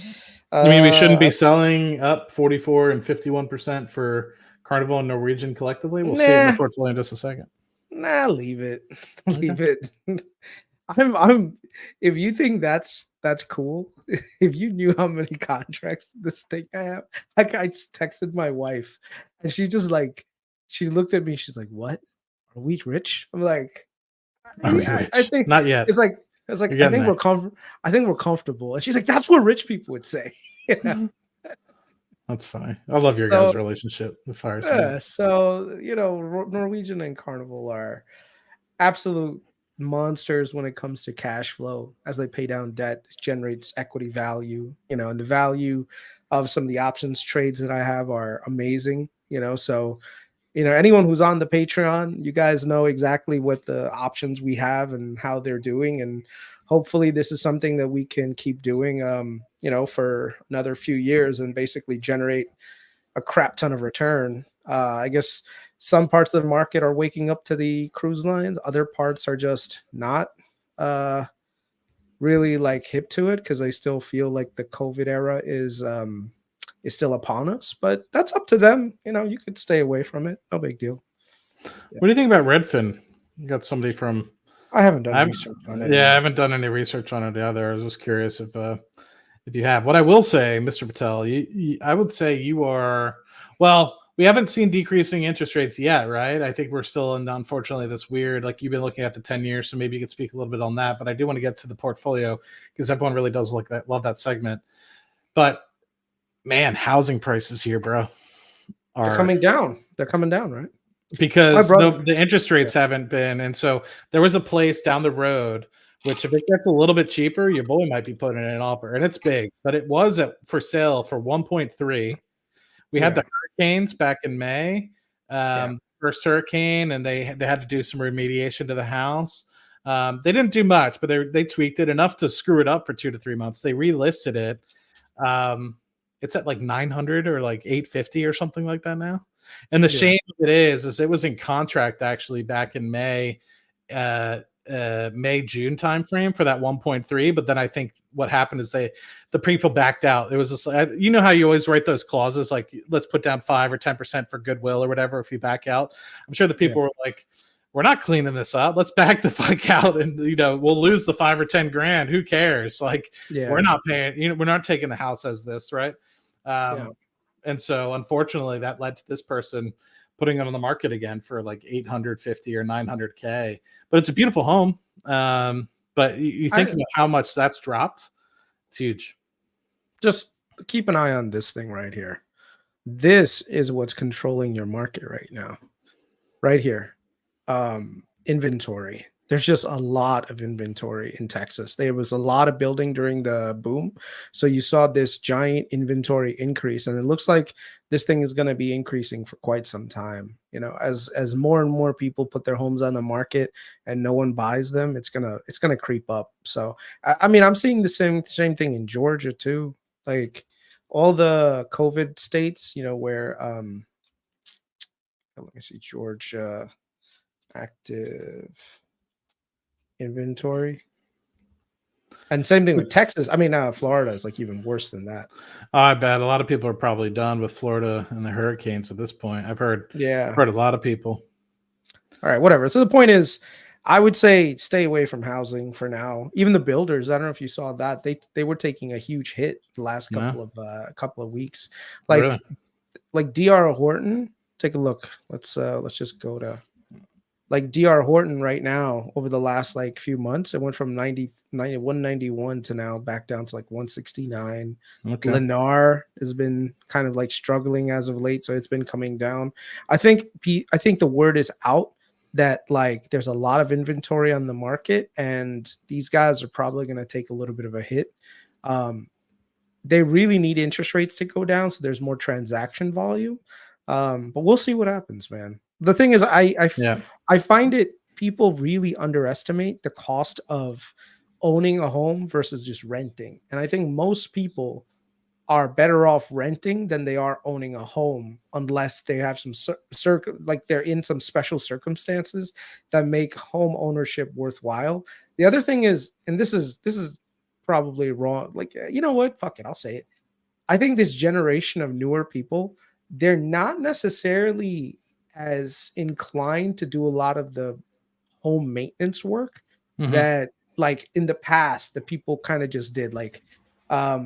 I mean, we shouldn't be selling up 44 and 51% for Carnival and Norwegian collectively. We'll see it in the portfolio in just a second. Nah, leave it. Leave it. I'm if you think that's cool, if you knew how many contracts this thing I have, like I just texted my wife and she just like she looked at me, she's like, "What? Are we rich?" I'm like, I think not yet. It's like I think we're comfortable. And she's like, "That's what rich people would say." That's fine. I love your guys' relationship. The fires. Yeah, so Norwegian and Carnival are absolute monsters when it comes to cash flow. As they pay down debt, it generates equity value, and the value of some of the options trades that I have are amazing, so anyone who's on the Patreon, you guys know exactly what the options we have and how they're doing, and hopefully this is something that we can keep doing for another few years and basically generate a crap ton of return. I guess some parts of the market are waking up to the cruise lines. Other parts are just not really like hip to it because they still feel like the COVID era is still upon us. But that's up to them. You could stay away from it. No big deal. What do you think about Redfin? You got somebody from. I haven't done research on it. Yeah, I haven't done any research on it either. I was just curious if you have. What I will say, Mr. Patel, I would say you are. Well, we haven't seen decreasing interest rates yet, right? I think we're still in, unfortunately, this weird, like you've been looking at the 10 years, so maybe you could speak a little bit on that. But I do want to get to the portfolio because everyone really does love that segment. But man, housing prices here, bro, they're coming down. They're coming down, right? Because the interest rates haven't been. And so there was a place down the road, which if it gets a little bit cheaper, your boy might be putting in an offer. And it's big, but it was for sale for 1.3. We had the hurricanes back in May, first hurricane, and they had to do some remediation to the house. They didn't do much, but they tweaked it enough to screw it up for 2 to 3 months. They relisted it. It's at like 900 or like 850 or something like that now. And the shame of it is it was in contract actually back in May, June timeframe for that 1.3. But then I think what happened is the people backed out. It was just, how you always write those clauses like let's put down 5 or 10% for goodwill or whatever if you back out. I'm sure the people were like, we're not cleaning this up. Let's back the fuck out, and we'll lose the 5 or 10 grand. Who cares? Like we're not paying. We're not taking the house as this, right? And so unfortunately that led to this person putting it on the market again for like 850 or 900K, but it's a beautiful home. But you think about how much that's dropped. It's huge. Just keep an eye on this thing right here. This is what's controlling your market right now. Right here. Inventory. There's just a lot of inventory in Texas. There was a lot of building during the boom. So you saw this giant inventory increase, and it looks like this thing is going to be increasing for quite some time. As more and more people put their homes on the market and no one buys them, it's gonna creep up. So I'm seeing the same thing in Georgia too. Like all the COVID states, where let me see, Georgia active inventory, and same thing with Texas. Florida is like even worse than that. I bet a lot of people are probably done with Florida and the hurricanes at this point. I've heard a lot of people. All right, whatever. So the point is, I would say stay away from housing for now. Even the builders, I don't know if you saw that, they were taking a huge hit the last couple of weeks. Like DR Horton. Take a look. Let's just go to like DR Horton right now. Over the last few months, it went from 191 to now back down to like 169. Okay. Lennar has been kind of like struggling as of late, so it's been coming down. I think the word is out that like there's a lot of inventory on the market, and these guys are probably going to take a little bit of a hit. They really need interest rates to go down, so there's more transaction volume. But we'll see what happens, man. The thing is, I find it people really underestimate the cost of owning a home versus just renting. And I think most people are better off renting than they are owning a home, unless they have some they're in some special circumstances that make home ownership worthwhile. The other thing is, and this is probably wrong. Like, you know what? Fuck it. I'll say it. I think this generation of newer people, they're not necessarily as inclined to do a lot of the home maintenance work that like in the past the people kind of just did. Like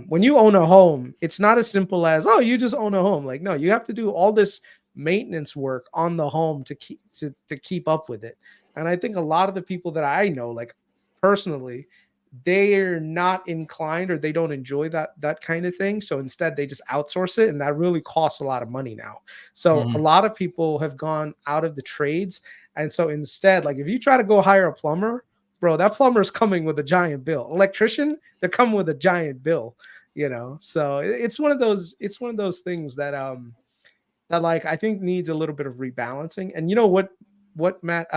when you own a home, it's not as simple as, oh, you just own a home. Like, no, you have to do all this maintenance work on the home to keep up with it. And I think a lot of the people that I know, like personally, they're not inclined or they don't enjoy that kind of thing. So instead they just outsource it, and that really costs a lot of money now. So a lot of people have gone out of the trades. And so instead, like if you try to go hire a plumber, bro, that plumber is coming with a giant bill. Electrician, they're coming with a giant bill, you know. So it's one of those things that that like I think needs a little bit of rebalancing. And you know what Matt,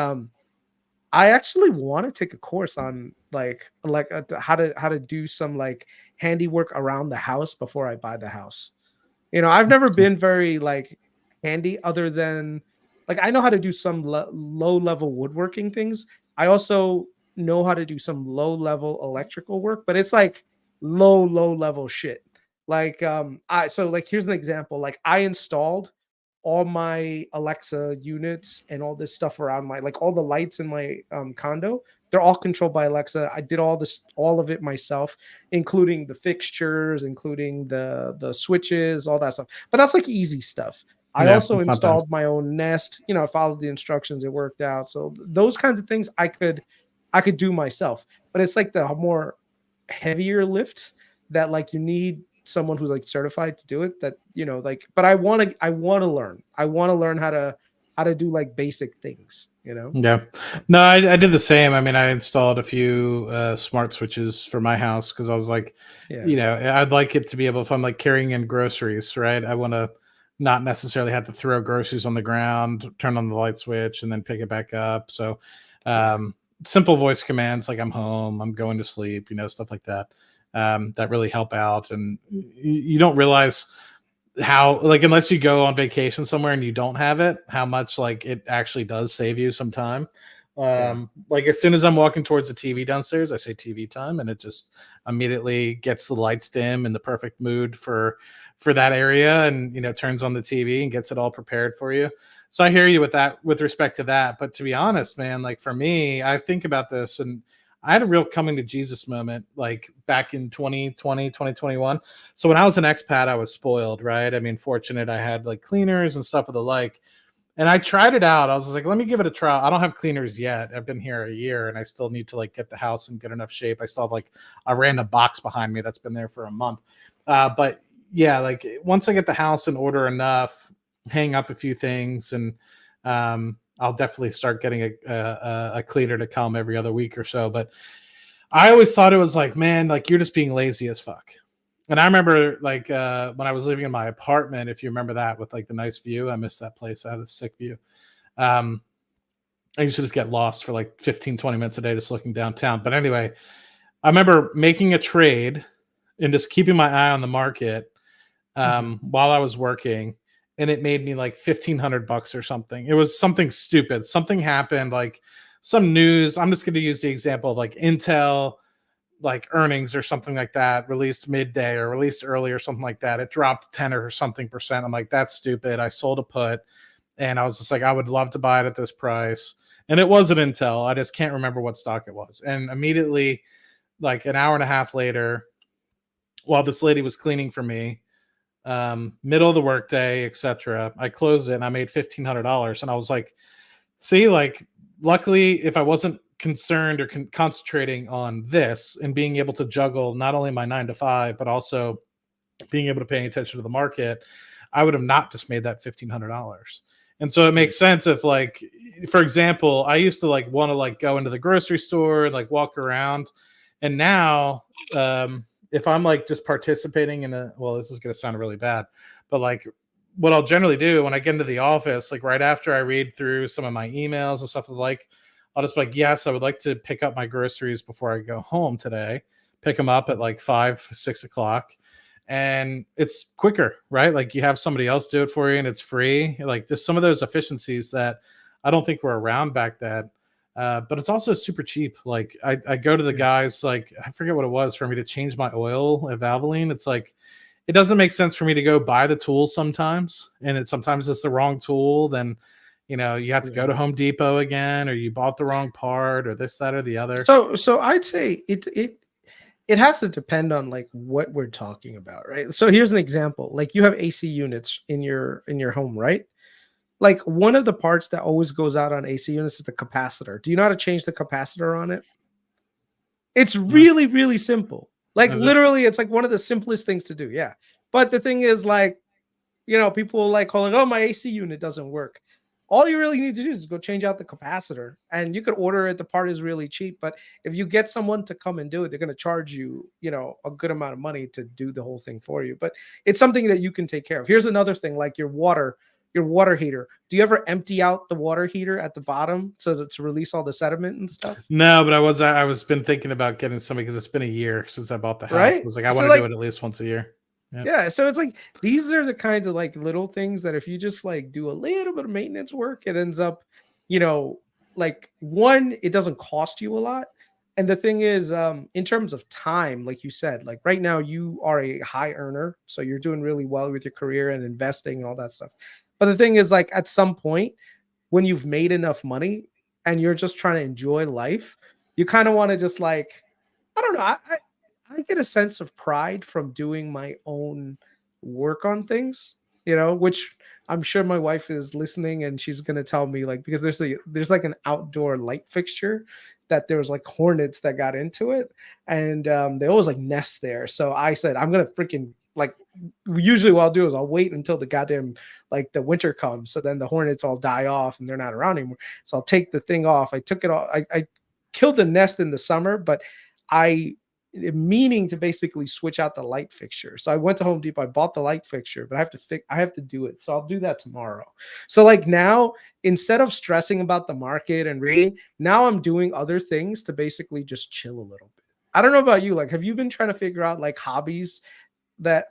I actually want to take a course on how to do some like handiwork around the house before I buy the house. You know, I've never been very like handy, other than like I know how to do some low level woodworking things. I also know how to do some low level electrical work, but it's like low level shit. Like so like here's an example. Like I installed all my Alexa units and all this stuff around my, like all the lights in my condo, they're all controlled by Alexa. I did all of it myself, including the fixtures, including the switches, all that stuff. But that's like easy stuff. I also installed my own Nest. You know, I followed the instructions. It worked out. So those kinds of things I could do myself. But it's like the more heavier lifts that like you need someone who's like certified to do it, that, you know, like, but I want to learn how to do like basic things, you know? Yeah, no, I did the same. I mean, I installed a few smart switches for my house, because I was like, you know, I'd like it to be able, if I'm like carrying in groceries, right, I want to not necessarily have to throw groceries on the ground, turn on the light switch, and then pick it back up. So simple voice commands like I'm home, I'm going to sleep, you know, stuff like that. That really help out. And you don't realize how, like, unless you go on vacation somewhere and you don't have it, how much like it actually does save you some time. Like as soon as I'm walking towards the TV downstairs, I say TV time, and it just immediately gets the lights dim in the perfect mood for that area, and, you know, turns on the TV and gets it all prepared for you. So I hear you with that, with respect to that. But to be honest, man, like for me, I think about this, and I had a real coming to Jesus moment like back in 2020, 2021. So when I was an expat, I was spoiled, right? I mean, fortunate I had like cleaners and stuff of the like. And I tried it out. I was like, let me give it a try. I don't have cleaners yet. I've been here a year, and I still need to like get the house in good enough shape. I still have like a random box behind me that's been there for a month. But yeah, like once I get the house in order enough, hang up a few things, and I'll definitely start getting a cleaner to come every other week or so. But I always thought it was like, man, like you're just being lazy as fuck. And I remember like when I was living in my apartment, if you remember that, with like the nice view, I missed that place. I had a sick view. I used to just get lost for like 15, 20 minutes a day just looking downtown. But anyway, I remember making a trade and just keeping my eye on the market while I was working. And it made me like $1,500 or something. It was something stupid. Something happened, like some news. I'm just going to use the example of like Intel, like earnings or something like that, released midday or released early or something like that. It dropped 10 or something percent. I'm like, that's stupid. I sold a put, and I was just like, I would love to buy it at this price. And it wasn't Intel. I just can't remember what stock it was. And immediately, like an hour and a half later, while this lady was cleaning for me, middle of the workday, etc., I closed it and I made $1,500. And I was like, see, like, luckily, if I wasn't concerned or concentrating on this and being able to juggle not only my 9 to 5, but also being able to pay attention to the market, I would have not just made that $1,500. And so it makes sense if, like, for example, I used to like want to like go into the grocery store and like walk around. And now, if I'm like just participating in well, this is going to sound really bad, but like what I'll generally do when I get into the office, like right after I read through some of my emails and stuff like, I'll just be like, yes, I would like to pick up my groceries before I go home today. Pick them up at like 5, 6 o'clock. And it's quicker, right? Like you have somebody else do it for you and it's free. Like just some of those efficiencies that I don't think were around back then. But it's also super cheap. Like I go to the guys, like I forget what it was for me to change my oil at Valvoline. It's like, it doesn't make sense for me to go buy the tool sometimes. And sometimes it's the wrong tool. Then, you know, you have to go to Home Depot again, or you bought the wrong part, or this, that, or the other. So I'd say it has to depend on like what we're talking about, right? So here's an example. Like you have AC units in your home, right? Like one of the parts that always goes out on AC units is the capacitor. Do you know how to change the capacitor on it? It's really, really simple. Like Is it? literally, it's like one of the simplest things to do. Yeah. But the thing is, like, people like call it, oh, my AC unit doesn't work. All you really need to do is go change out the capacitor, and you could order it. The part is really cheap, but if you get someone to come and do it, they're going to charge you, a good amount of money to do the whole thing for you. But it's something that you can take care of. Here's another thing, like your water heater. Do you ever empty out the water heater at the bottom to release all the sediment and stuff? No, but I was been thinking about getting something because it's been a year since I bought the house. Right? I was like, I So, want to like, do it at least once a year. Yep. Yeah, so it's like these are the kinds of like little things that if you just like do a little bit of maintenance work, it ends up, like one, it doesn't cost you a lot. And the thing is, in terms of time, like you said, like right now you are a high earner, so you're doing really well with your career and investing and all that stuff. But the thing is, like at some point, when you've made enough money and you're just trying to enjoy life, you kind of want to just like, I don't know, I get a sense of pride from doing my own work on things, which I'm sure my wife is listening and she's gonna tell me, like, because there's like an outdoor light fixture that there was like hornets that got into it, and they always like nest there. So I said I'm gonna freaking like, usually what I'll do is I'll wait until the goddamn like the winter comes, so then the hornets all die off and they're not around anymore. So I'll take the thing off. I took it off. I killed the nest in the summer, but meaning to basically switch out the light fixture. So I went to Home Depot, I bought the light fixture, but I have to do it. So I'll do that tomorrow. So like now, instead of stressing about the market and reading, now I'm doing other things to basically just chill a little bit. I don't know about you. Like, have you been trying to figure out like hobbies that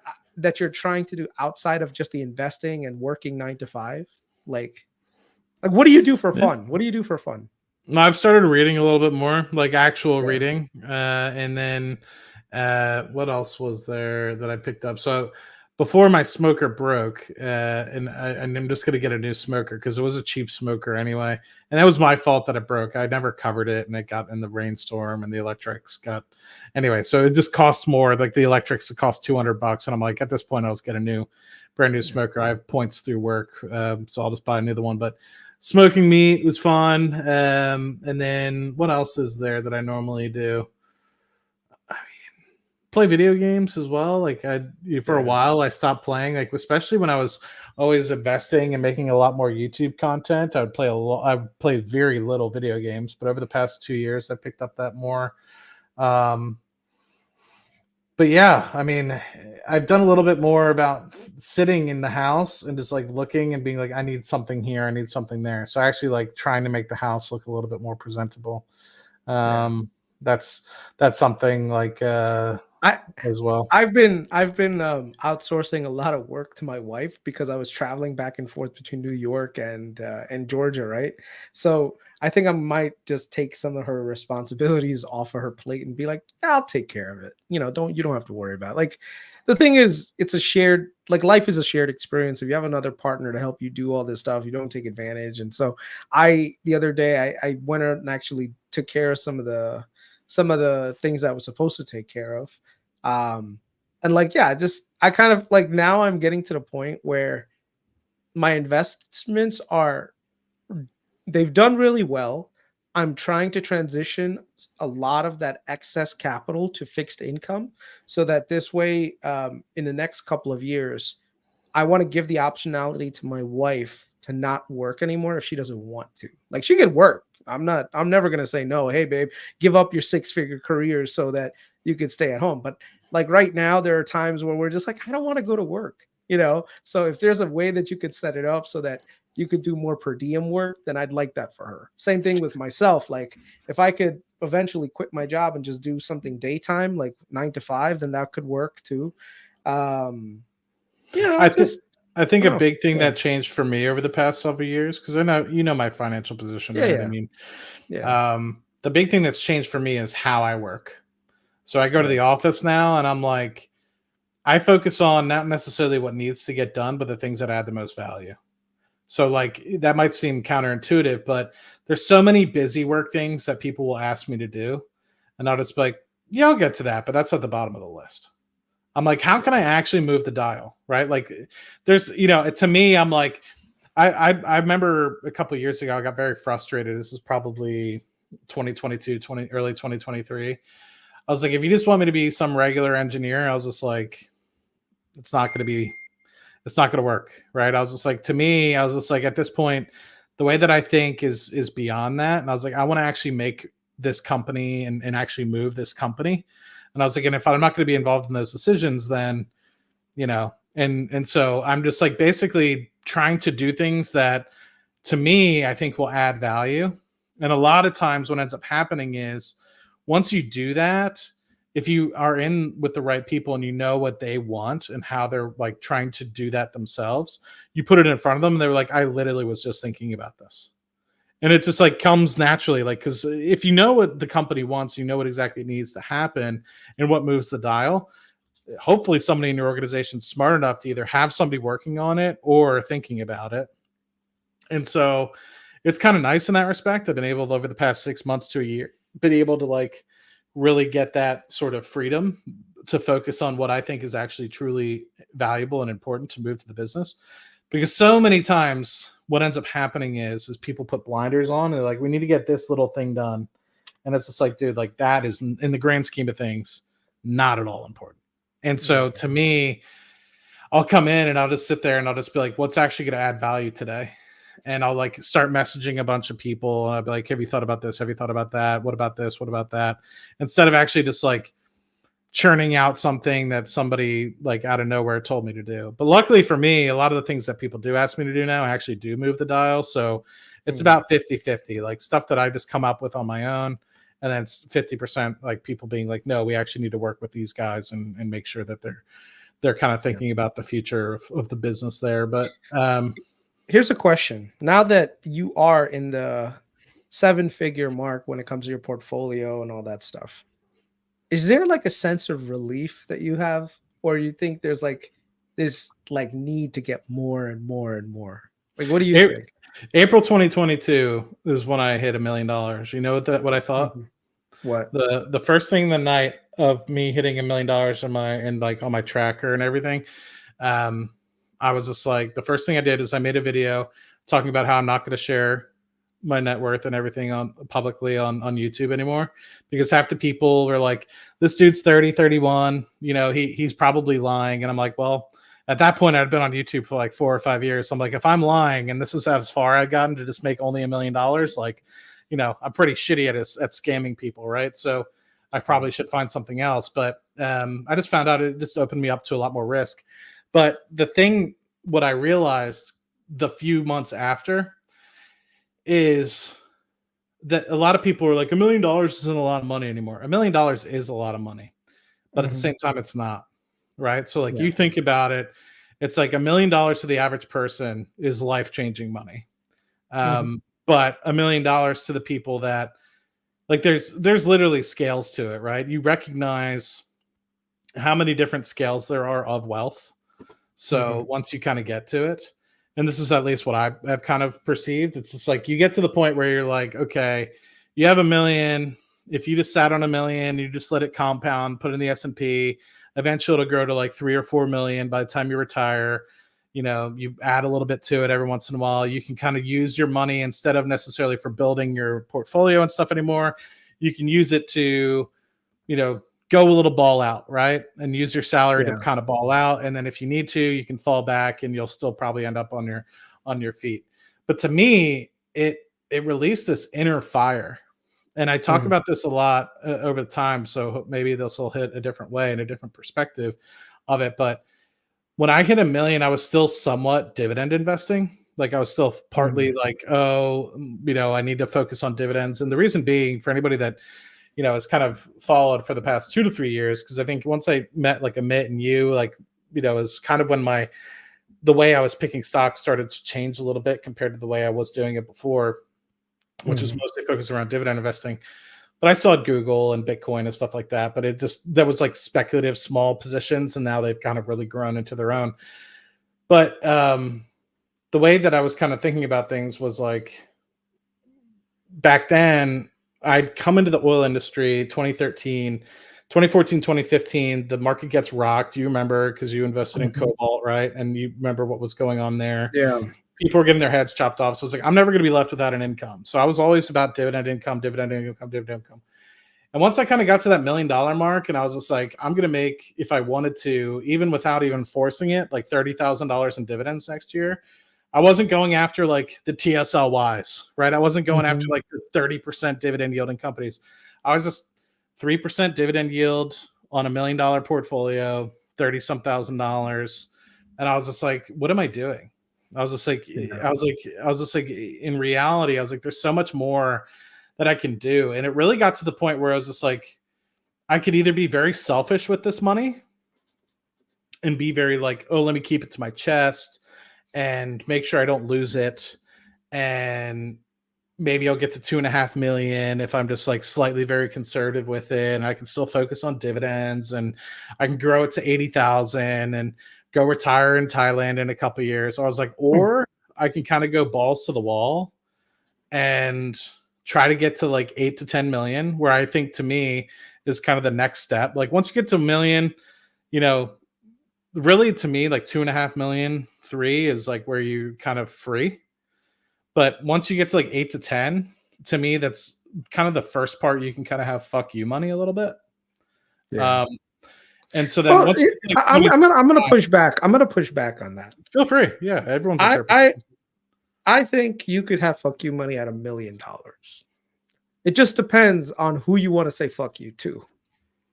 you're trying to do outside of just the investing and working 9 to 5? Like what do you do for fun? What do you do for fun? No, I've started reading a little bit more, like actual reading. And then what else was there that I picked up? So before my smoker broke, and I'm just going to get a new smoker because it was a cheap smoker anyway. And that was my fault that it broke. I never covered it, and it got in the rainstorm, and the electrics got... Anyway, so it just costs more. Like the electrics, it cost $200. And I'm like, at this point, I was get a brand new smoker. I have points through work, so I'll just buy another one. But smoking meat was fun. And then what else is there that I normally do? I mean, play video games as well. Like for a while, I stopped playing, like especially when I was always investing and making a lot more YouTube content. I played very little video games, but over the past 2 years, I picked up that more. But yeah, I mean, I've done a little bit more about sitting in the house and just like looking and being like, I need something here, I need something there. So I actually like trying to make the house look a little bit more presentable. That's something like as well. I've been outsourcing a lot of work to my wife because I was traveling back and forth between New York and Georgia, right? So I think I might just take some of her responsibilities off of her plate and be like, I'll take care of it. You don't have to worry about it. Like the thing is, it's a shared, like life is a shared experience. If you have another partner to help you do all this stuff, you don't take advantage. And so the other day I went out and actually took care of some of the things I was supposed to take care of. And like, yeah, I kind of like, now I'm getting to the point where my investments they've done really well. I'm trying to transition a lot of that excess capital to fixed income so that this way, in the next couple of years, I want to give the optionality to my wife to not work anymore if she doesn't want to. Like, she can work. I'm never going to say no. Hey, babe, give up your 6-figure career so that you could stay at home. But like right now, there are times where we're just like, I don't want to go to work, So if there's a way that you could set it up so that you could do more per diem work, then I'd like that for her. Same thing with myself. Like if I could eventually quit my job and just do something daytime, like 9 to 5, then that could work too. I think a big thing that changed for me over the past several years, because I know my financial position. Yeah, right? I mean, the big thing that's changed for me is how I work. So I go to the office now, and I'm like, I focus on not necessarily what needs to get done, but the things that add the most value. So like that might seem counterintuitive, but there's so many busy work things that people will ask me to do, and I'll just be like, yeah, I'll get to that, but that's at the bottom of the list. I'm like, how can I actually move the dial? Right? Like there's, to me, I'm like, I remember a couple of years ago, I got very frustrated. This is probably 2022, early 2023. I was like, if you just want me to be some regular engineer, I was just like, it's not going to work. Right. I was just like, to me, I was just like, at this point, the way that I think is beyond that. And I was like, I want to actually make this company and actually move this company. And I was like, and if I'm not going to be involved in those decisions, then, and so I'm just like basically trying to do things that to me, I think will add value. And a lot of times what ends up happening is once you do that, if you are in with the right people and you know what they want and how they're like trying to do that themselves, you put it in front of them and they're like, I literally was just thinking about this. And it just like comes naturally, like, because if you know what the company wants, you know what exactly needs to happen and what moves the dial. Hopefully somebody in your organization is smart enough to either have somebody working on it or thinking about it. And so it's kind of nice in that respect. I've been able to, over the past 6 months to a year, been able to like really get that sort of freedom to focus on what I think is actually truly valuable and important to move to the business. Because so many times what ends up happening is people put blinders on and they're like, we need to get this little thing done. And it's just like, dude, like that is in the grand scheme of things, not at all important. And so to me, I'll come in and I'll just sit there and I'll just be like, what's actually going to add value today? And I'll like start messaging a bunch of people and I'll be like, have you thought about this? Have you thought about that? What about this? What about that? Instead of actually just like churning out something that somebody like out of nowhere told me to do. But luckily for me, a lot of the things that people do ask me to do now, I actually do move the dial. So it's about 50-50, like stuff that I just come up with on my own. And then 50% like people being like, no, we actually need to work with these guys and make sure that they're kind of thinking about the future of the business there. But here's a question. Now that you are in the 7-figure mark when it comes to your portfolio and all that stuff, is there like a sense of relief that you have, or you think there's like this like need to get more and more and more? Like, what do you think? April 2022 is when I hit $1 million. You know what I thought? What? The first thing the night of me hitting $1 million on my tracker and everything, I was just like, the first thing I did is I made a video talking about how I'm not going to share my net worth and everything publicly on YouTube anymore, because half the people were like, this dude's 30, 31, he's probably lying. And I'm like, well, at that point I'd been on YouTube for like 4 or 5 years. So I'm like, if I'm lying and this is as far I've gotten to just make only $1 million, like, I'm pretty shitty at scamming people. Right. So I probably should find something else. But I just found out it just opened me up to a lot more risk. But what I realized the few months after is that a lot of people were like, $1 million isn't a lot of money anymore. $1 million is a lot of money, but at the same time, it's not. Right. So like you think about it, it's like $1 million to the average person is life-changing money. But $1 million to the people that like, there's literally scales to it, right? You recognize how many different scales there are of wealth. So once you kind of get to it, and this is at least what I've kind of perceived, it's just like you get to the point where you're like, okay, you have $1 million. If you just sat on $1 million, you just let it compound, put it in the S&P, eventually it'll grow to like 3 or 4 million by the time you retire. You add a little bit to it every once in a while. You can kind of use your money instead of necessarily for building your portfolio and stuff anymore. You can use it to, go a little ball out, right? And use your salary to kind of ball out. And then if you need to, you can fall back and you'll still probably end up on your feet. But to me, it released this inner fire. And I talk about this a lot over the time. So maybe this will hit a different way and a different perspective of it. But when I hit $1 million, I was still somewhat dividend investing. Like I was still partly like, I need to focus on dividends. And the reason being, for anybody that, has kind of followed for the past 2 to 3 years, because I think once I met like Amit and you, like, is kind of when the way I was picking stocks started to change a little bit compared to the way I was doing it before, which was mostly focused around dividend investing. But I still had Google and Bitcoin and stuff like that. But that was like speculative small positions. And now they've kind of really grown into their own. But the way that I was kind of thinking about things was like, back then, I'd come into the oil industry 2014, 2015, the market gets rocked. You remember, because you invested in cobalt, right? And you remember what was going on there. Yeah. People were getting their heads chopped off. So it's like, I'm never going to be left without an income. So I was always about dividend income. And once I kind of got to that $1 million mark, and I was just like, I'm going to make, if I wanted to, even without even forcing it, like $30,000 in dividends next year. I wasn't going after like the TSLYs, right? I wasn't going after like the 30% dividend yielding companies. I was just 3% dividend yield on $1 million portfolio, 30 some $1,000. And I was just like, what am I doing? I was just like, in reality, I was like, there's so much more that I can do. And it really got to the point where I was just like, I could either be very selfish with this money and be very like, oh, let me keep it to my chest and make sure I don't lose it. And maybe I'll get to 2.5 million if I'm just like slightly very conservative with it. And I can still focus on dividends, and I can grow it to 80,000 and go retire in Thailand in a couple of years. So I was like, or I can kind of go balls to the wall and try to get to like 8 to 10 million, where I think to me is kind of the next step. Like once you get to 1 million, you know, really to me, like 2.5 million, 3 is like where you kind of free. But once you get to like 8 to 10, to me, that's kind of the first part you can kind of have fuck you money a little bit. Yeah. And so then once I'm gonna push back. I'm gonna push back on that. Feel free. Yeah, everyone's I think you could have fuck you money at $1 million. It just depends on who you want to say fuck you to.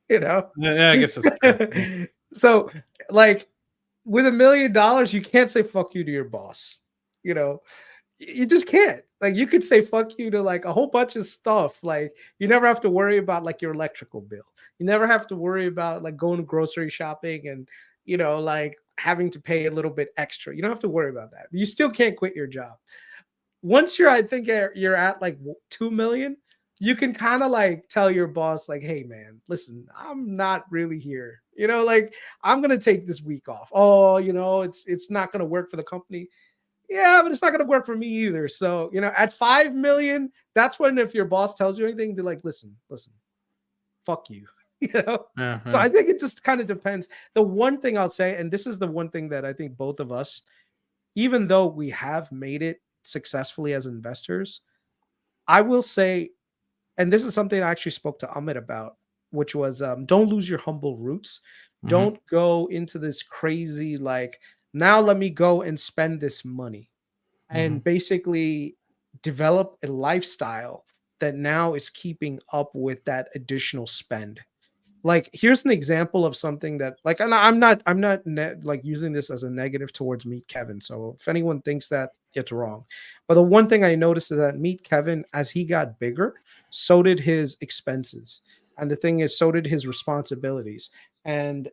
You know? Yeah, I guess that's so like with $1 million, you can't say fuck you to your boss. You know, you just can't. Like you could say fuck you to like a whole bunch of stuff. Like you never have to worry about like your electrical bill. You never have to worry about like going grocery shopping and, you know, like having to pay a little bit extra. You don't have to worry about that. You still can't quit your job. Once I think you're at like 2 million, you can kind of like tell your boss like, hey man, listen, I'm not really here. You know, like I'm going to take this week off. Oh, you know, it's not going to work for the company. Yeah, but it's not going to work for me either. So, you know, at 5 million, that's when if your boss tells you anything, be like, listen, fuck you. You know? So I think it just kind of depends. The one thing I'll say, and this is the one thing that I think both of us, even though we have made it successfully as investors, I will say, and this is something I actually spoke to Amit about, which was don't lose your humble roots. Don't go into this crazy, like, now let me go and spend this money and basically develop a lifestyle that now is keeping up with that additional spend. Like, here's an example of something that, like, and I'm not like using this as a negative towards Meet Kevin. So if anyone thinks that, it's wrong. But the one thing I noticed is that Meet Kevin, as he got bigger, so did his expenses. And the thing is, so did his responsibilities. And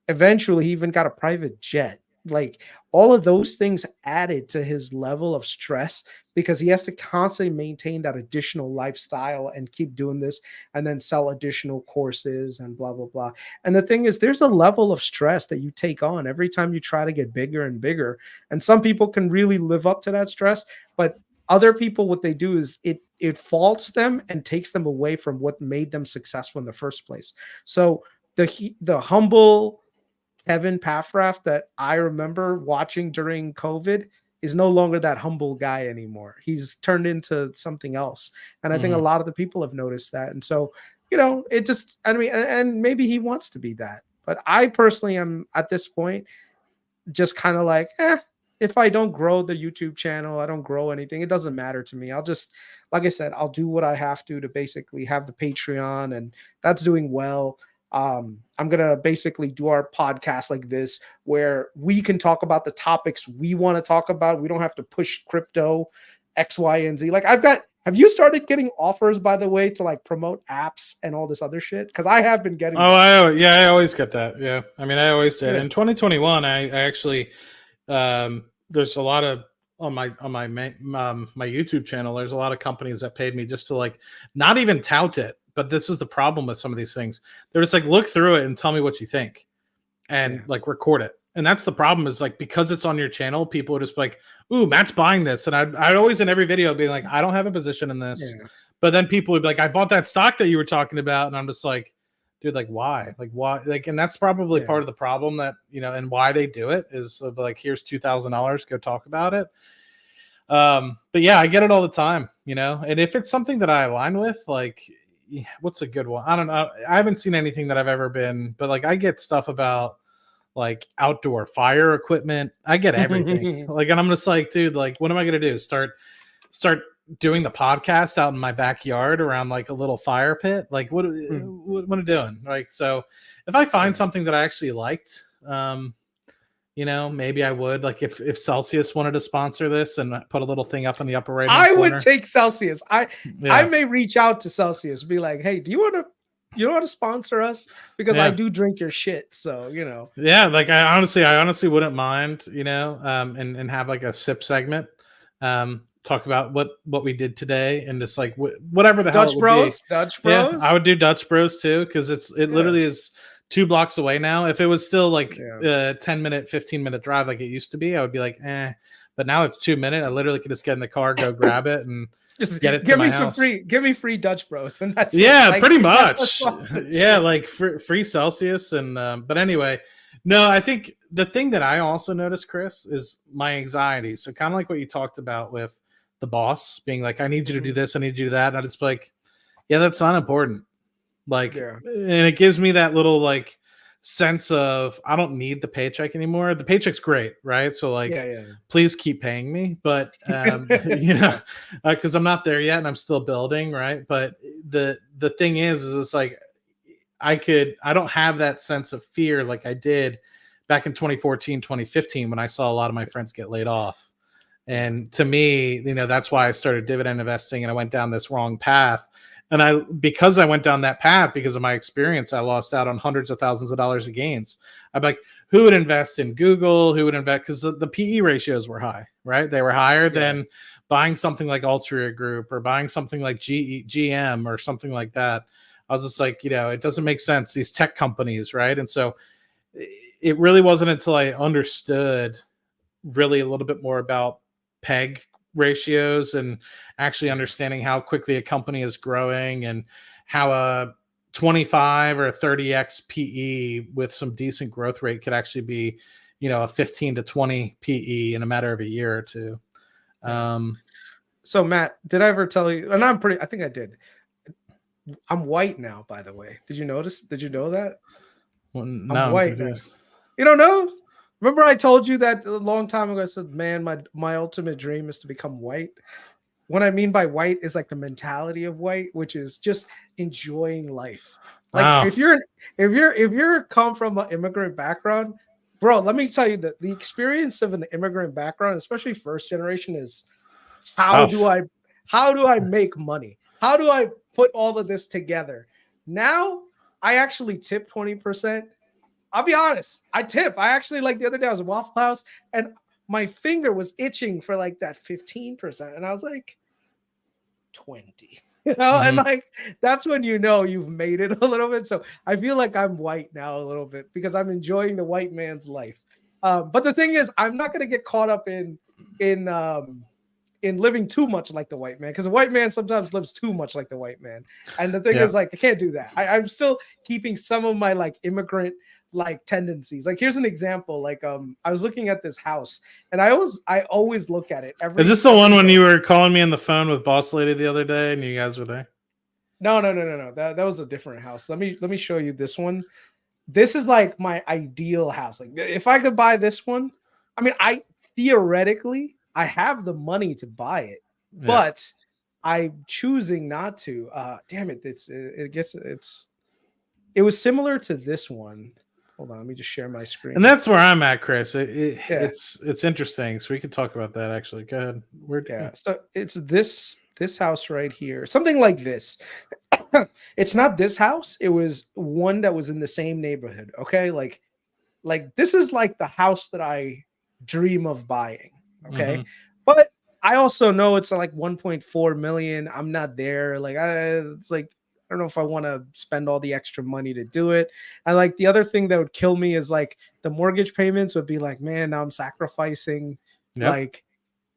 eventually he even got a private jet. Like all of those things added to his level of stress because he has to constantly maintain that additional lifestyle and keep doing this and then sell additional courses and blah, blah, blah. And the thing is, there's a level of stress that you take on every time you try to get bigger and bigger. And some people can really live up to that stress, but other people, what they do is it faults them and takes them away from what made them successful in the first place. So the humble Kevin Paffrath that I remember watching during COVID is no longer that humble guy anymore. He's turned into something else. And I think a lot of the people have noticed that. And so, you know, it just, I mean, and maybe he wants to be that. But I personally am at this point just kind of like, if I don't grow the YouTube channel, I don't grow anything, it doesn't matter to me. I'll just, like I said, I'll do what I have to basically have the Patreon, and that's doing well. I'm going to basically do our podcast like this where we can talk about the topics we want to talk about. We don't have to push crypto X, Y, and Z. Like have you started getting offers, by the way, to like promote apps and all this other shit? Because I have been getting. I always get that. Yeah. I mean, I always did. In 2021, I actually, there's a lot of, on my YouTube channel, there's a lot of companies that paid me just to like, not even tout it. But this is the problem with some of these things. They're just like, look through it and tell me what you think and like record it. And that's the problem is like, because it's on your channel, people are just like, ooh, Matt's buying this. And I'd always in every video be like, I don't have a position in this. Yeah. But then people would be like, I bought that stock that you were talking about. And I'm just like, dude, like why? Like why? Like, and that's probably part of the problem that, you know, and why they do it is like, here's $2,000, go talk about it. But yeah, I get it all the time, you know, and if it's something that I align with, like, what's a good one? I don't know. I haven't seen anything that I've ever been, but like I get stuff about like outdoor fire equipment. I get everything. Like, and I'm just like, dude, like, what am I gonna do? Start doing the podcast out in my backyard around like a little fire pit? Like, what am I doing? Like, so if I find something that I actually liked, you know, maybe I would, like, if Celsius wanted to sponsor this and put a little thing up in the upper right I corner. would take Celsius. I may reach out to Celsius, be like, hey, do you want to sponsor us? Because I do drink your shit. So, you know. Yeah, like I honestly wouldn't mind, you know, and have like a sip segment. Talk about what we did today and just like whatever the hell it would be. Dutch Bros. Yeah, I would do Dutch Bros too, because it literally is 2 blocks away now. If it was still like a 10-minute, 15-minute drive like it used to be, I would be like, eh. But now it's 2 minutes. I literally can just get in the car, go grab it, and just get it. Give me free Dutch Bros, and that's like, pretty much. Yeah, like free Celsius, and but anyway, no, I think the thing that I also noticed, Chris, is my anxiety. So kind of like what you talked about with the boss being like, I need you to do this, I need you to do that. And I just like, yeah, that's not important. Like, and it gives me that little like sense of I don't need the paycheck anymore. The paycheck's great, right? So like, please keep paying me, but you know, because I'm not there yet and I'm still building, right? But the thing is it's like I don't have that sense of fear like I did back in 2014, 2015 when I saw a lot of my friends get laid off. And to me, you know, that's why I started dividend investing and I went down this wrong path. And because I went down that path, because of my experience, I lost out on hundreds of thousands of dollars of gains. I'm like, who would invest in Google? Who would invest? Because the PE ratios were high, right? They were higher than buying something like Altria Group or buying something like GM or something like that. I was just like, you know, it doesn't make sense. These tech companies, right? And so it really wasn't until I understood really a little bit more about PEG ratios and actually understanding how quickly a company is growing and how a 25 or a 30x PE with some decent growth rate could actually be, you know, a 15 to 20 PE in a matter of a year or two. So Matt, did I ever tell you, and I think I did. I'm white now, by the way. Did you notice? Did you know that? Well, no, I'm white now. You don't know? Remember I told you that a long time ago? I said, man, my ultimate dream is to become white. What I mean by white is like the mentality of white, which is just enjoying life. Like if you're come from an immigrant background, bro, let me tell you that the experience of an immigrant background, especially first generation, is how do I make money? How do I put all of this together? Now I actually tip 20%. I'll be honest. I tip. I actually, like, the other day I was at Waffle House and my finger was itching for like that 15%. And I was like, 20, you know, and like, that's when, you know, you've made it a little bit. So I feel like I'm white now a little bit because I'm enjoying the white man's life. But the thing is, I'm not going to get caught up in living too much like the white man, because the white man sometimes lives too much like the white man. And the thing is, like, I can't do that. I'm still keeping some of my like immigrant like tendencies. Like, here's an example. Like, I was looking at this house and I always look at it. Is this the one when you were calling me on the phone with Boss Lady the other day and you guys were there? No. That was a different house. Let me show you this one. This is like my ideal house. Like, if I could buy this one, I mean, theoretically I have the money to buy it, but I'm choosing not to. Damn it. It was similar to this one. Hold on, let me just share my screen. And that's where I'm at, Chris. It's interesting. So we could talk about that actually. Go ahead. So it's this house right here. Something like this. It's not this house. It was one that was in the same neighborhood. Okay. Like this is like the house that I dream of buying. Okay. But I also know it's like 1.4 million. I'm not there. Like, it's like, I don't know if I want to spend all the extra money to do it. And like, the other thing that would kill me is like the mortgage payments would be like, man, now I'm sacrificing like,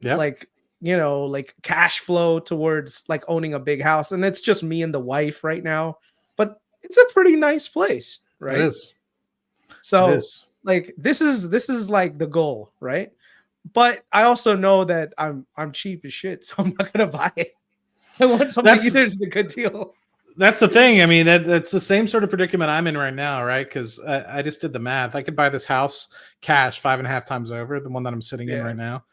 you know, like cash flow towards like owning a big house. And it's just me and the wife right now, but it's a pretty nice place, right? It is. So like, this is like the goal, right? But I also know that I'm cheap as shit, so I'm not gonna buy it. I want something either is a good deal. That's the thing. I mean, that's the same sort of predicament I'm in right now, right? Because I just did the math. I could buy this house cash 5.5 times over, the one that I'm sitting in right now,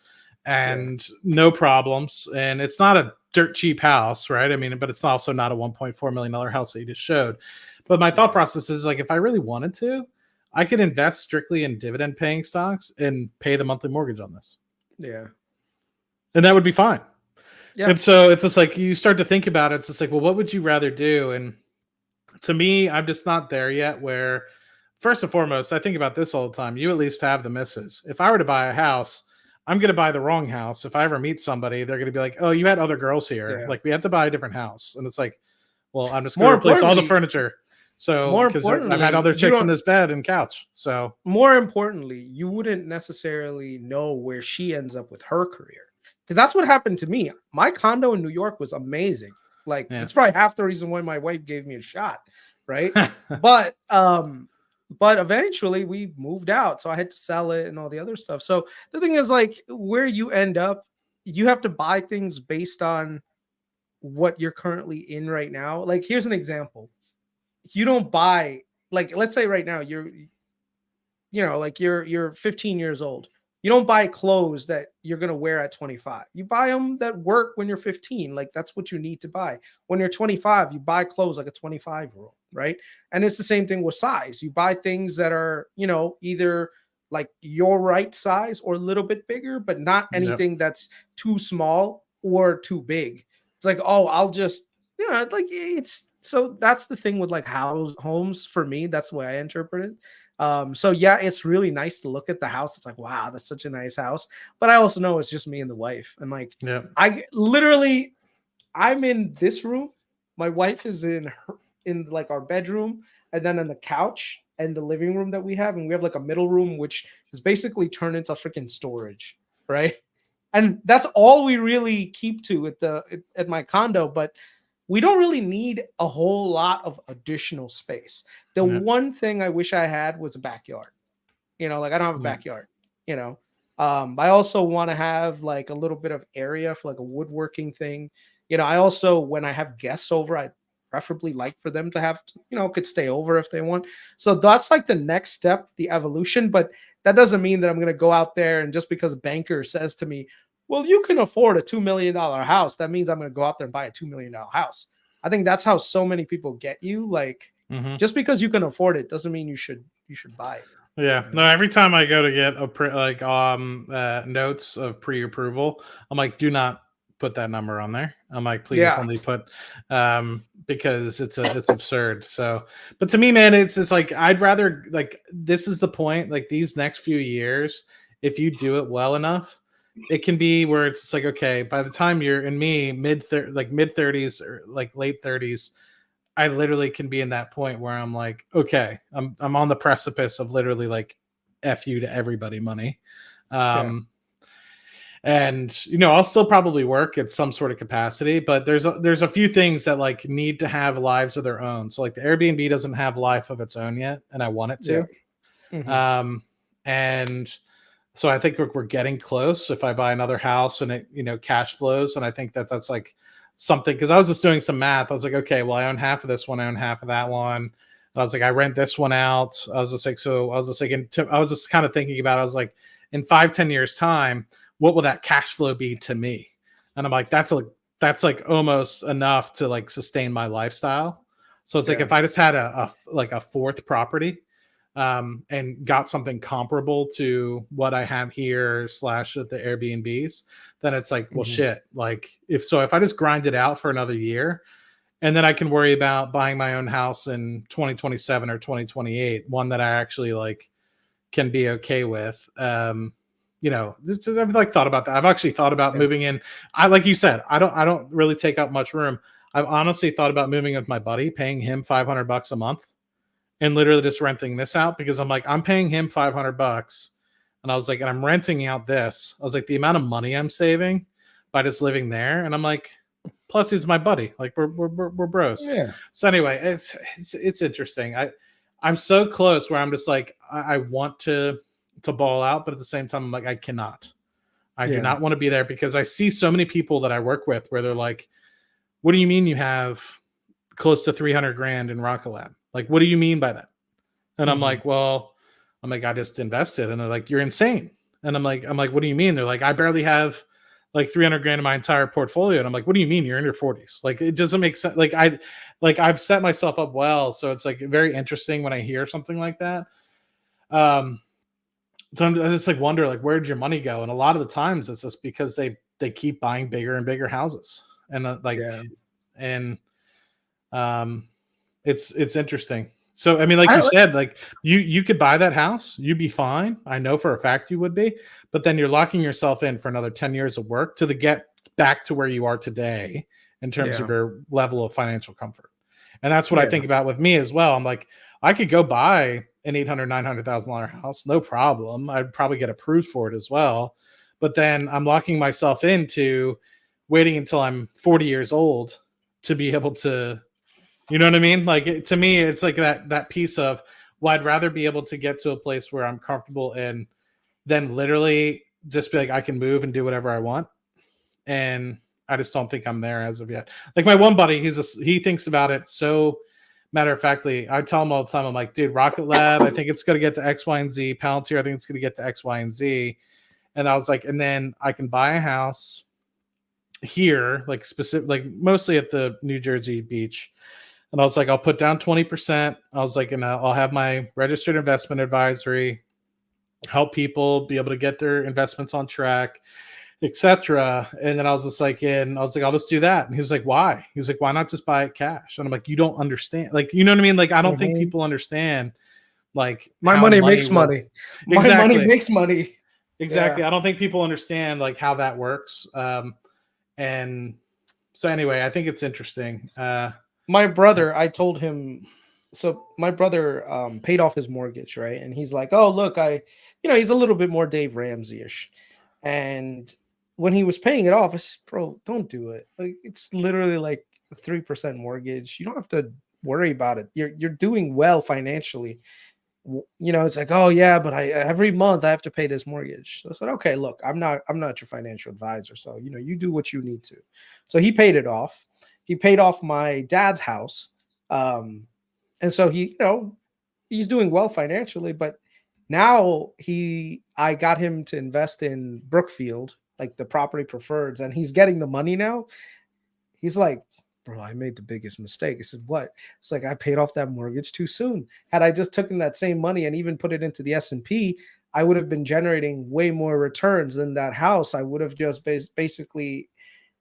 and no problems. And it's not a dirt cheap house, right? I mean, but it's also not a $1.4 million house that you just showed. But my thought process is like, if I really wanted to, I could invest strictly in dividend paying stocks and pay the monthly mortgage on this. Yeah. And that would be fine. Yeah. And so it's just like you start to think about it. It's just like, well, what would you rather do? And to me, I'm just not there yet where, first and foremost, I think about this all the time. You at least have the misses. If I were to buy a house, I'm going to buy the wrong house. If I ever meet somebody, they're going to be like, oh, you had other girls here. Like, we had to buy a different house. And it's like, well, I'm just going to replace all the furniture. So because I've had other chicks in this bed and couch. So more importantly, you wouldn't necessarily know where she ends up with her career. Because that's what happened to me. My condo in New York was amazing. Like, it's probably half the reason why my wife gave me a shot, right? but eventually we moved out, so I had to sell it and all the other stuff. So the thing is, like, where you end up, you have to buy things based on what you're currently in right now. Like, here's an example. You don't buy, like, let's say right now you're 15 years old. You don't buy clothes that you're going to wear at 25. You buy them that work when you're 15. Like, that's what you need to buy. When you're 25, you buy clothes like a 25-year-old, right? And it's the same thing with size. You buy things that are, either like your right size or a little bit bigger, but not anything that's too small or too big. It's like, oh, I'll just, so that's the thing with like homes for me. That's the way I interpret it. So yeah, it's really nice to look at the house. It's like, wow, that's such a nice house. But I also know it's just me and the wife. And like, I'm in this room. My wife is in like our bedroom, and then on the couch and the living room that we have. And we have like a middle room, which is basically turned into freaking storage. Right. And that's all we really keep to at my condo. But we don't really need a whole lot of additional space. The one thing I wish I had was a backyard. Like, I don't have a backyard, I also want to have like a little bit of area for like a woodworking thing. I also, when I have guests over, I preferably like for them to have, could stay over if they want. So that's like the next step, the evolution. But that doesn't mean that I'm going to go out there and just because a banker says to me, well, you can afford a $2 million house, that means I'm going to go out there and buy a $2 million house. I think that's how so many people get you. Like, just because you can afford it doesn't mean you should buy it. Yeah. No, every time I go to get notes of pre-approval, I'm like, do not put that number on there. I'm like, please only put because it's absurd. So, but to me, man, it's like, I'd rather, like, this is the point, like these next few years, if you do it well enough, it can be where it's like, okay, by the time you're in mid 30s or like late 30s, I literally can be in that point where I'm like, okay, I'm on the precipice of literally like F you to everybody money. And I'll still probably work at some sort of capacity, but there's a few things that like need to have lives of their own. So like the Airbnb doesn't have life of its own yet, and I want it to. And so I think we're getting close. If I buy another house and it, cash flows, and I think that's like something, because I was just doing some math. I was like, okay, well, I own half of this one, I own half of that one. I was like, I rent this one out. I was just kind of thinking about it. I was like, in 5-10 years time, what will that cash flow be to me? And I'm like, that's like almost enough to like sustain my lifestyle. So it's like, if I just had a fourth property, and got something comparable to what I have here / at the Airbnbs, then it's like, well, shit. Like if I just grind it out for another year, and then I can worry about buying my own house in 2027 or 2028, one that I actually like can be okay with. I've like thought about that. I've actually thought about moving in. Like you said, I don't really take up much room. I've honestly thought about moving with my buddy, paying him $500 a month, and literally just renting this out, because I'm like, I'm paying him $500, and I was like, and I'm renting out this. I was like, the amount of money I'm saving by just living there, and I'm like, plus he's my buddy, like we're bros. Yeah. So anyway, it's interesting. I'm so close where I'm just like, I want to ball out, but at the same time, I'm like, I cannot. I do not want to be there, because I see so many people that I work with where they're like, what do you mean you have close to 300 grand in Rocket Lab. Like, what do you mean by that? And I'm like, well, I just invested. And they're like, you're insane. And I'm like, what do you mean? They're like, I barely have like 300 grand in my entire portfolio. And I'm like, what do you mean? You're in your 40s? Like, it doesn't make sense. Like I've set myself up well. So it's like very interesting when I hear something like that. So I just like wonder, like, where'd your money go? And a lot of the times it's just because they keep buying bigger and bigger houses. And it's interesting. So, I mean, like you said, like you could buy that house, you'd be fine. I know for a fact you would be, but then you're locking yourself in for another 10 years of work to get back to where you are today in terms of your level of financial comfort. And that's what I think about with me as well. I'm like, I could go buy an $800,000-$900,000 house, no problem. I'd probably get approved for it as well. But then I'm locking myself into waiting until I'm 40 years old to be able to, you know what I mean? Like, to me, it's like that piece of, well, I'd rather be able to get to a place where I'm comfortable and then literally just be like, I can move and do whatever I want. And I just don't think I'm there as of yet. Like my one buddy, he thinks about it so matter of factly. I tell him all the time, I'm like, dude, Rocket Lab, I think it's going to get to X, Y, and Z. Palantir, I think it's going to get to X, Y, and Z. And I was like, and then I can buy a house here, like specific, like mostly at the New Jersey beach. And I was like, I'll put down 20%. I was like, and I'll have my registered investment advisory, help people be able to get their investments on track, etc. And then I was just like, I'll just do that. And he was like, why? He's like, why not just buy it cash? And I'm like, you don't understand. Like, you know what I mean? Like, I don't think people understand. Like, my money makes money. My money makes money. Exactly. Yeah. I don't think people understand like how that works. And so anyway, I think it's interesting. My brother, I told him, so my brother paid off his mortgage, right? And he's like, oh, look, he's a little bit more Dave Ramsey-ish. And when he was paying it off, I said, bro, don't do it. Like, it's literally like a 3% mortgage. You don't have to worry about it. You're doing well financially. It's like, oh yeah, but every month I have to pay this mortgage. So I said, okay, look, I'm not your financial advisor. So, you do what you need to. So he paid it off. He paid off my dad's house. And so he's doing well financially, but now I got him to invest in Brookfield, like the property preferreds, and he's getting the money now. He's like, bro, I made the biggest mistake. I said, what? It's like, I paid off that mortgage too soon. Had I just taken that same money and even put it into the S&P, I would have been generating way more returns than that house. I would have just basically,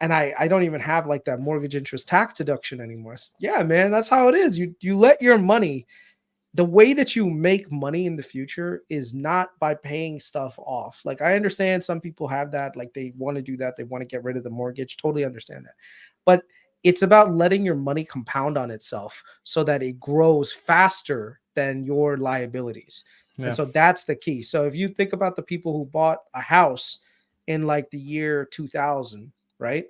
and I don't even have like that mortgage interest tax deduction anymore. Said, yeah, man, that's how it is. You let your money, the way that you make money in the future is not by paying stuff off. Like, I understand some people have that, like they want to do that. They want to get rid of the mortgage. Totally understand that. But it's about letting your money compound on itself so that it grows faster than your liabilities. Yeah. And so that's the key. So if you think about the people who bought a house in like the year 2000, right?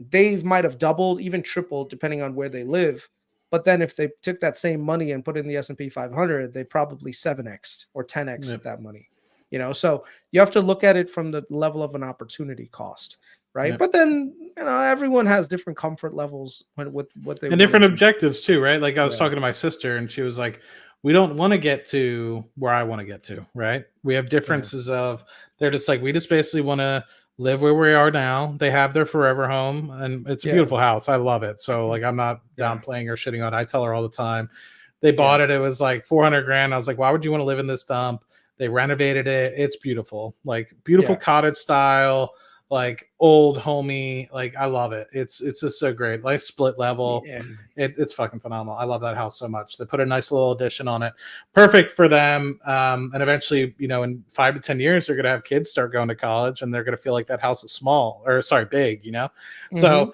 They might have doubled, even tripled, depending on where they live. But then if they took that same money and put it in the S&P 500, they probably 7x or 10x that money. So you have to look at it from the level of an opportunity cost. Right. Yeah. But then, everyone has different comfort levels with what they and different objectives too. Right. Like I was talking to my sister and she was like, we don't want to get to where I want to get to. Right. We have differences of, they're just like, we just basically want to live where we are now. They have their forever home and it's a beautiful house. I love it. So like, I'm not downplaying or shitting on it. I tell her all the time. They bought it. It was like 400 grand. I was like, why would you want to live in this dump? They renovated it. It's beautiful. Like beautiful cottage style. Like old homey, like I love it. It's just so great. Like split level. Yeah. It's fucking phenomenal. I love that house so much. They put a nice little addition on it. Perfect for them. And eventually, in 5 to 10 years, they're gonna have kids start going to college and they're gonna feel like that house is big, Mm-hmm.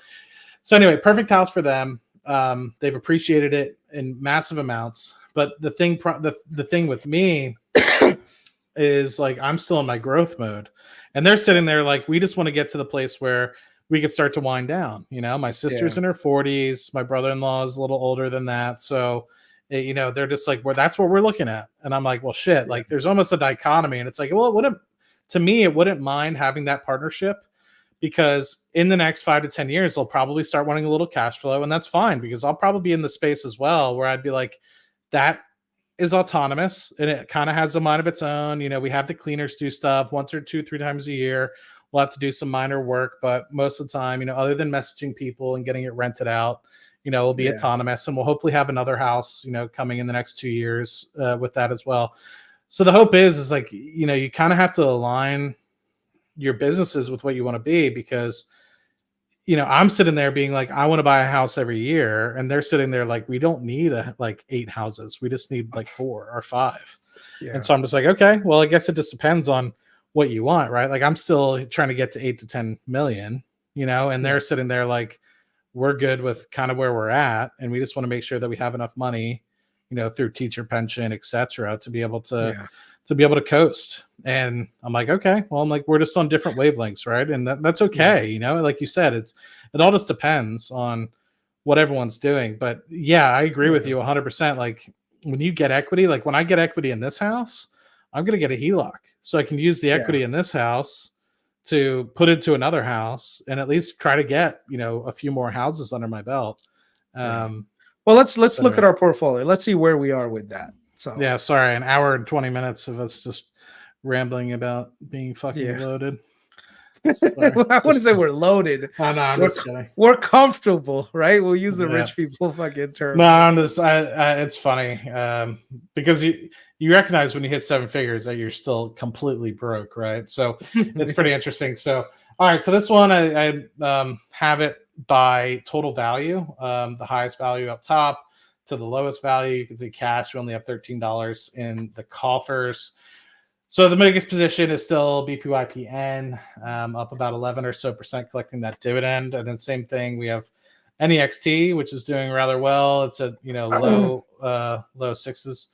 So anyway, perfect house for them. They've appreciated it in massive amounts. But the thing with me is like I'm still in my growth mode. And they're sitting there like, we just want to get to the place where we could start to wind down. My sister's in her 40s. My brother-in-law is a little older than that. So, they're just like, well, that's what we're looking at. And I'm like, well, shit, like there's almost a dichotomy. And it's like, well, it wouldn't mind having that partnership because in the next 5 to 10 years, they'll probably start wanting a little cash flow. And that's fine, because I'll probably be in the space as well, where I'd be like, that is autonomous and it kind of has a mind of its own. You know, we have the cleaners do stuff once or 2-3 times a year. We'll have to do some minor work, but most of the time, you know, other than messaging people and getting it rented out, you know, it'll be autonomous, and we'll hopefully have another house, you know, coming in the next 2 years with that as well. So the hope is like, you know, you kind of have to align your businesses with what you want to be, because, you know, I'm sitting there being like, I want to buy a house every year, and they're sitting there like, we don't need like 8 houses. We just need like 4 or 5. Yeah. And so I'm just like, okay, well, I guess it just depends on what you want, right? Like I'm still trying to get to 8 to 10 million, you know, and they're sitting there like, we're good with kind of where we're at, and we just want to make sure that we have enough money, you know, through teacher pension, etc., to be able to coast. And I'm like, okay, well, I'm like, we're just on different wavelengths, right? And that's okay, you know, like you said, it all just depends on what everyone's doing. But yeah, I agree with you 100%. Like when you get equity, like when I get equity in this house, I'm going to get a HELOC, so I can use the equity in this house to put into another house and at least try to get, you know, a few more houses under my belt. Well, let's look at our portfolio. Let's see where we are with that. So yeah, sorry, an hour and 20 minutes of us just rambling about being fucking loaded. I wouldn't say we're loaded. Oh, no, I'm just kidding. We're comfortable, right? We'll use the rich people fucking term. No, I'm just, it's funny because you recognize when you hit 7 figures that you're still completely broke, right? So it's pretty interesting. So, all right, so this one I have it by total value, the highest value up top to the lowest value. You can see cash. We only have $13 in the coffers. So the biggest position is still BPYPN, up about 11 or so % collecting that dividend. And then same thing, we have NEXT, which is doing rather well. It's at, you know, low sixes.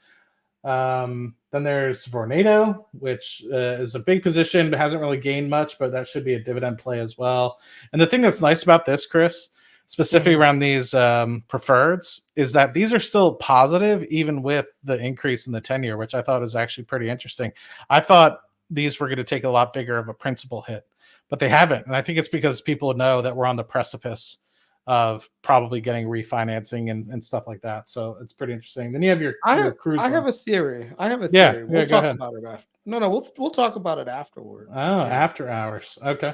Then there's Vornado, which is a big position, but hasn't really gained much, but that should be a dividend play as well. And the thing that's nice about this, Chris, specifically around these preferreds, is that these are still positive even with the increase in the 10-year, which I thought was actually pretty interesting. I thought these were going to take a lot bigger of a principal hit, but they haven't. And I think it's because people know that we're on the precipice of probably getting refinancing and stuff like that. So it's pretty interesting. Then you have your cruise. I have a theory. Yeah, we'll go talk ahead. about it after. No, we'll talk about it afterward. Oh, after hours. Okay.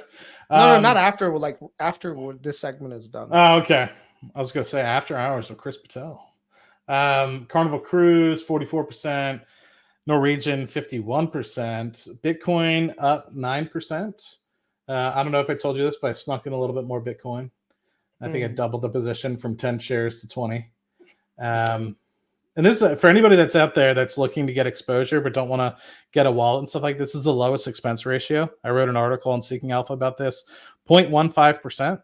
No, not after. Like after this segment is done. Oh, okay. I was gonna say after hours with Chris Patel. Carnival Cruise 44%, Norwegian 51%, Bitcoin up 9%. I don't know if I told you this, but I snuck in a little bit more Bitcoin. I think I doubled the position from 10 shares to 20. And this is for anybody that's out there that's looking to get exposure but don't want to get a wallet and stuff like this. Is the lowest expense ratio. I wrote an article on Seeking Alpha about this, 0.15%.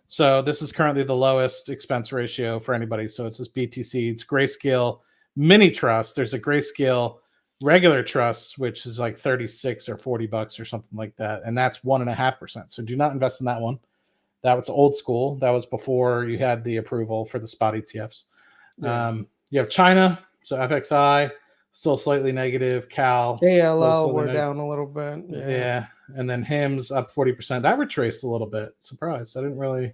So this is currently the lowest expense ratio for anybody. So it's this BTC, it's Grayscale mini trust. There's a Grayscale regular trust, which is like 36 or $40 or something like that. And that's 1.5%. So do not invest in that one. That was old school. That was before you had the approval for the spot ETFs. Yeah. You have China, so FXI still slightly negative. KLL we're down a little bit. Yeah, and then HIMS up 40%. That retraced a little bit. Surprised. I didn't really.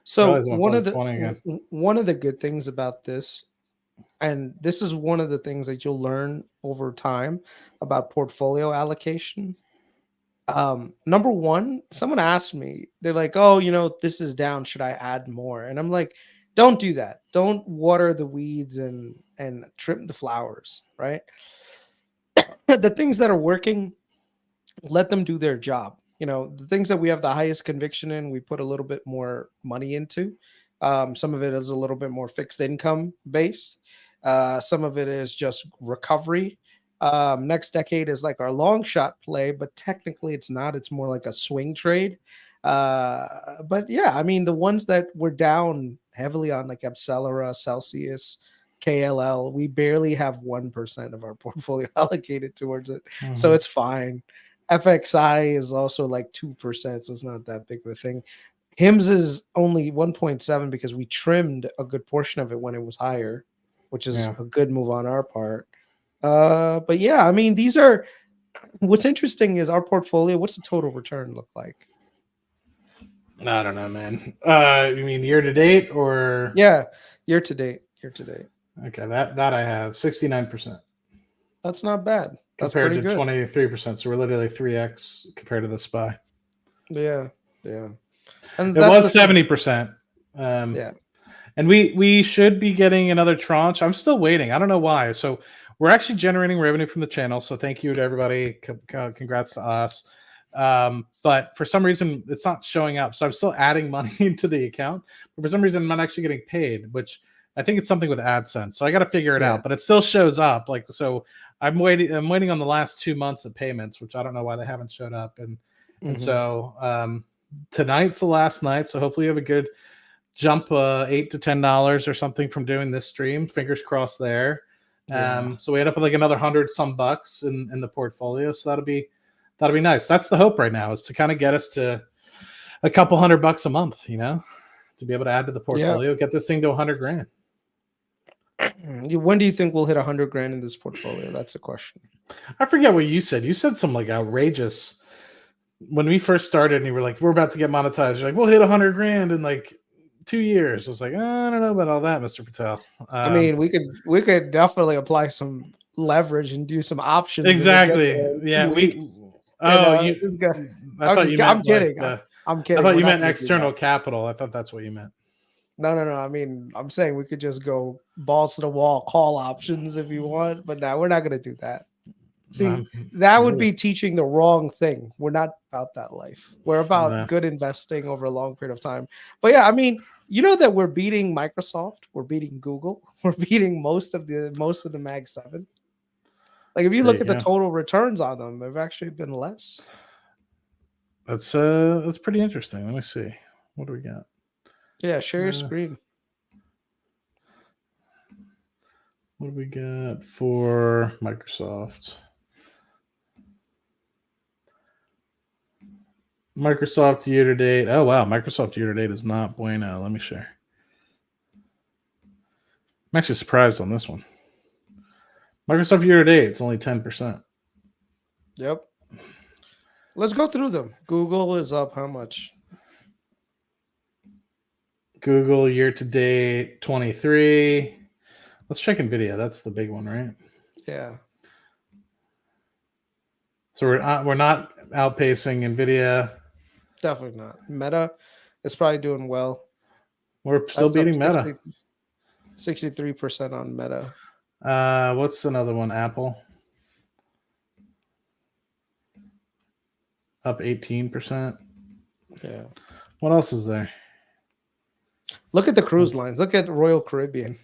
So one of the good things about this, and this is one of the things that you'll learn over time about portfolio allocation. Number one, someone asked me, they're like, "Oh, you know, this is down. Should I add more?" And I'm like, don't do that. Don't water the weeds and trim the flowers, right? The things that are working, let them do their job. You know, the things that we have the highest conviction in, we put a little bit more money into. Some of it is a little bit more fixed income based. Some of it is just recovery. Next decade is like our long shot play, but technically it's not. It's more like a swing trade. But yeah, I mean, the ones that were down heavily on like Accelera, Celsius, KLL, we barely have 1% of our portfolio allocated towards it. So it's fine. FXI is also like 2%, so it's not that big of a thing. HIMS is only 1.7 because we trimmed a good portion of it when it was higher, which is a good move on our part. But yeah, I mean, these are what's interesting is our portfolio. What's the total return look like? I don't know, man. You mean year to date or? Yeah, year to date. Okay, that I have 69%. That's not bad. That's compared pretty to good. 23%. So we're literally 3x compared to the SPY. Yeah. And it was 70%. Yeah. And we should be getting another tranche. I'm still waiting. I don't know why. So we're actually generating revenue from the channel. So thank you to everybody. Congrats to us. But for some reason, it's not showing up. So I'm still adding money into the account. But for some reason, I'm not actually getting paid, which I think it's something with AdSense. So I got to figure it out. But it still shows up. Like, so I'm waiting on the last 2 months of payments, which I don't know why they haven't showed up. And so tonight's the last night. So hopefully you have a good jump, $8 to $10 or something from doing this stream. Fingers crossed there. So we end up with like another 100 some bucks in the portfolio. So that'll be nice. That's the hope right now, is to kind of get us to a couple $100 a month, to be able to add to the portfolio, get this thing to 100 grand. When do you think we'll hit 100 grand in this portfolio? That's the question. I forget what you said. You said some like outrageous when we first started, and you were like, "We're about to get monetized." You're like, "We'll hit 100 grand in like 2 years." I was like, I don't know about all that, Mr. Patel. I mean, we could definitely apply some leverage and do some options. Exactly. Yeah. This guy. I'm kidding. I'm kidding. I thought you meant external capital. I thought that's what you meant. No. I mean, I'm saying we could just go balls to the wall, call options if you want, but no, we're not going to do that. See, that would be teaching the wrong thing. We're not about that life. We're about good investing over a long period of time. But yeah, I mean, you know that we're beating Microsoft, we're beating Google, we're beating most of the Mag 7. Like if you look at the total returns on them, they've actually been less. That's pretty interesting. Let me see. What do we got? Yeah, share your screen. What do we got for Microsoft? Microsoft year to date. Oh wow, Microsoft year to date is not bueno. Let me share. I'm actually surprised on this one. Microsoft year to date, it's only 10%. Yep. Let's go through them. Google is up how much? Google year to date 23. Let's check NVIDIA. That's the big one, right? Yeah. So we're not outpacing NVIDIA. Definitely not. Meta is probably doing well. We're still beating Meta. 63% on Meta. What's another one? Apple. Up 18%. Yeah. What else is there? Look at the cruise lines. Look at Royal Caribbean.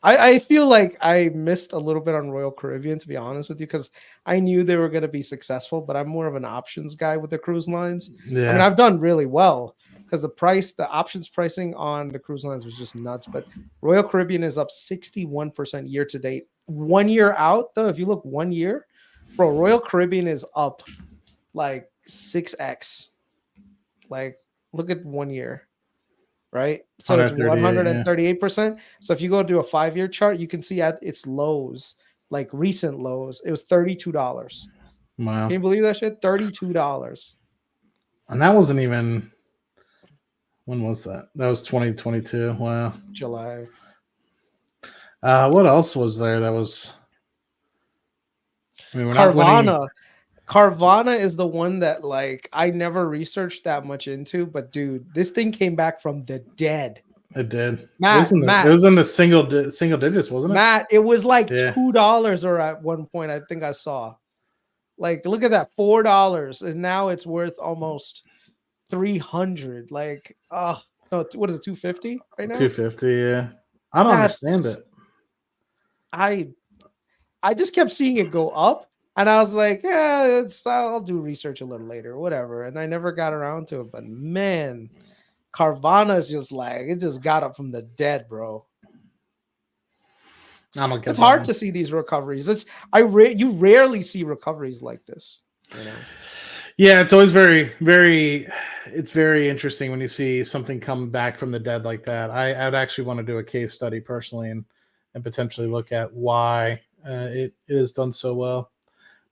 I feel like I missed a little bit on Royal Caribbean, to be honest with you, because I knew they were going to be successful, but I'm more of an options guy with the cruise lines. Yeah. I mean, I've done really well because the options pricing on the cruise lines was just nuts. But Royal Caribbean is up 61% year to date. 1 year out, though, if you look 1 year, bro, Royal Caribbean is up like 6x. Like, look at 1 year. Right, so it's 138%. So if you go to a 5-year chart, you can see at its lows, like recent lows, it was $32. Wow, can you believe that shit? $32, and that wasn't even. When was that? That was 2022. Wow, July. What else was there? That was. I mean, we're Carvana. not winning. Carvana is the one that like I never researched that much into, but dude, this thing came back from the dead. It did. Matt, it was in the single digits, wasn't it? Matt, it was like $2 or at one point I think I saw. Like, look at that, $4, and now it's worth almost 300. Like, oh no, what is it, 250 right now? 250, yeah. I don't understand it. I just kept seeing it go up. And I was like, yeah, I'll do research a little later, whatever. And I never got around to it. But man, Carvana is just like, it just got up from the dead, bro. It's hard to see these recoveries. You rarely see recoveries like this. You know? Yeah, it's always very, very, it's very interesting when you see something come back from the dead like that. I'd actually want to do a case study personally and potentially look at why it has done so well.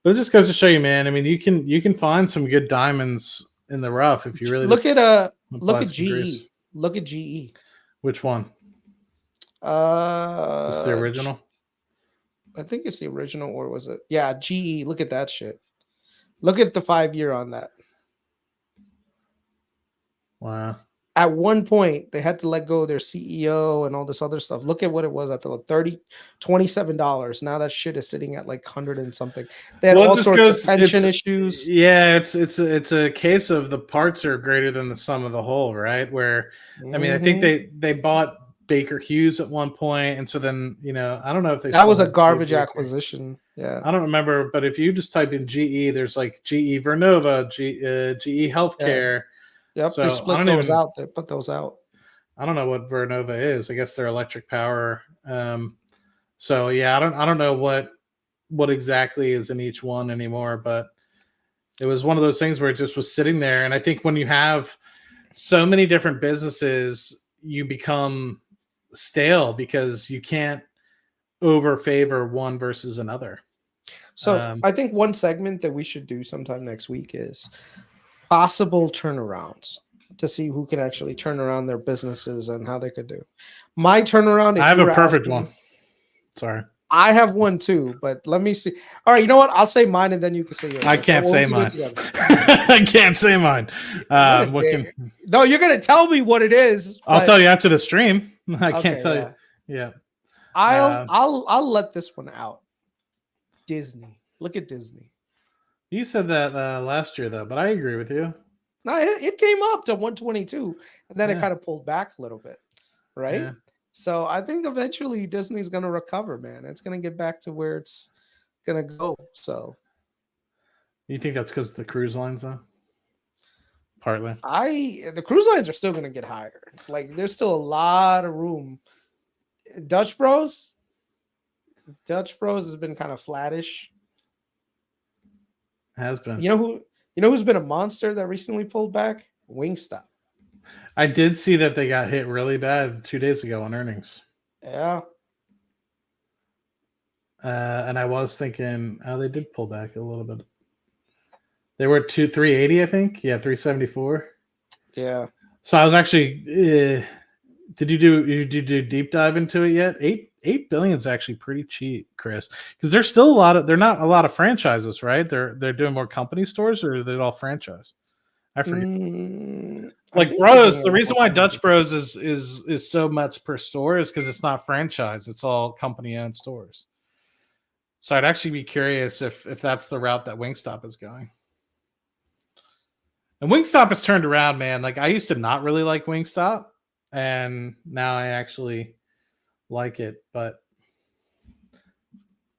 But it just goes to show you, man. I mean, you can find some good diamonds in the rough. If you really look just at apply some grease. GE. Look at GE. Which one? It's the original. I think it's the original, or was it? Yeah, GE. Look at that shit. Look at the 5-year on that. Wow. At one point, they had to let go of their CEO and all this other stuff. Look at what it was at the $27. Now that shit is sitting at like 100 and something. They had all sorts of pension issues. Yeah, it's a case of the parts are greater than the sum of the whole, right? Where I mean, I think they bought Baker Hughes at one point, and so then I don't know if that was a garbage acquisition. Yeah, I don't remember, but if you just type in GE, there's like GE Vernova, GE Healthcare. Yeah. Yep, So they split those out. They put those out. I don't know what Vernova is. I guess they're electric power. So yeah, I don't know what exactly is in each one anymore, but it was one of those things where it just was sitting there. And I think when you have so many different businesses, you become stale because you can't favor one versus another. So I think one segment that we should do sometime next week is possible turnarounds to see who can actually turn around their businesses and how they could do. My turnaround. I have a perfect one. Sorry. I have one too, but let me see. All right, you know what? I'll say mine and then you can say yours. I can't say mine. I can't say mine. No, you're gonna tell me what it is. I'll tell you after the stream. I can't tell you. Yeah. I'll let this one out. Disney. Look at Disney. You said that last year, though, but I agree with you. No, it came up to 122, and then it kind of pulled back a little bit, right? Yeah. So I think eventually Disney's going to recover, man. It's going to get back to where it's going to go. So you think that's because of the cruise lines, though? Partly. The cruise lines are still going to get higher. Like, there's still a lot of room. Dutch Bros has been kind of flattish. Has been. You know who's been a monster that recently pulled back? Wingstop. I did see that they got hit really bad 2 days ago on earnings. Yeah. And I was thinking, they did pull back a little bit. They were 380, I think. Yeah, 374. Yeah. So I was actually. Did you do deep dive into it yet? $8 billion is actually pretty cheap, Chris, because there's still they're not a lot of franchises, right? They're doing more company stores, or is it all franchise? I forget. Like Bros, the reason why Dutch Bros is so much per store is because it's not franchise; it's all company owned stores. So I'd actually be curious if that's the route that Wingstop is going. And Wingstop has turned around, man. Like I used to not really like Wingstop, and now I actually like it, but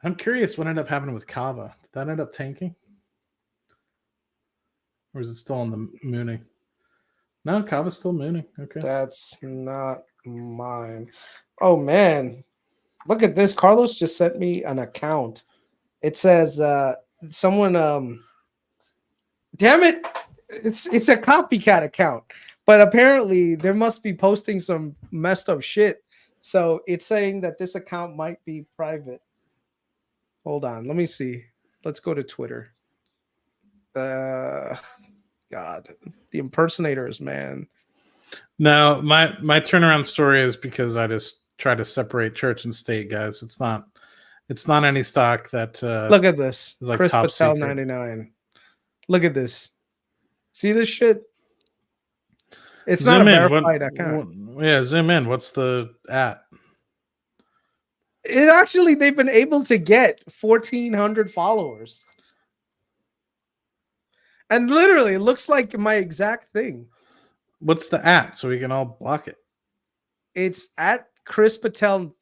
I'm curious what ended up happening with Kava. Did that end up tanking? Or is it still on the mooning? No, Kava's still mooning. Okay. That's not mine. Oh man. Look at this. Carlos just sent me an account. It says someone damn it. It's a copycat account. But apparently there must be posting some messed up shit. So it's saying that this account might be private. Hold on. Let me see. Let's go to Twitter. God, the impersonators, man. No, my turnaround story is because I just try to separate church and state, guys. It's not any stock that look at this. Like Chris Patel secret. 99. Look at this. See this shit? It's zoom not a in. verified account. Yeah, zoom in. What's the at? It actually, they've been able to get 1,400 followers. And literally, it looks like my exact thing. What's the at so we can all block it? It's at Chris Patel,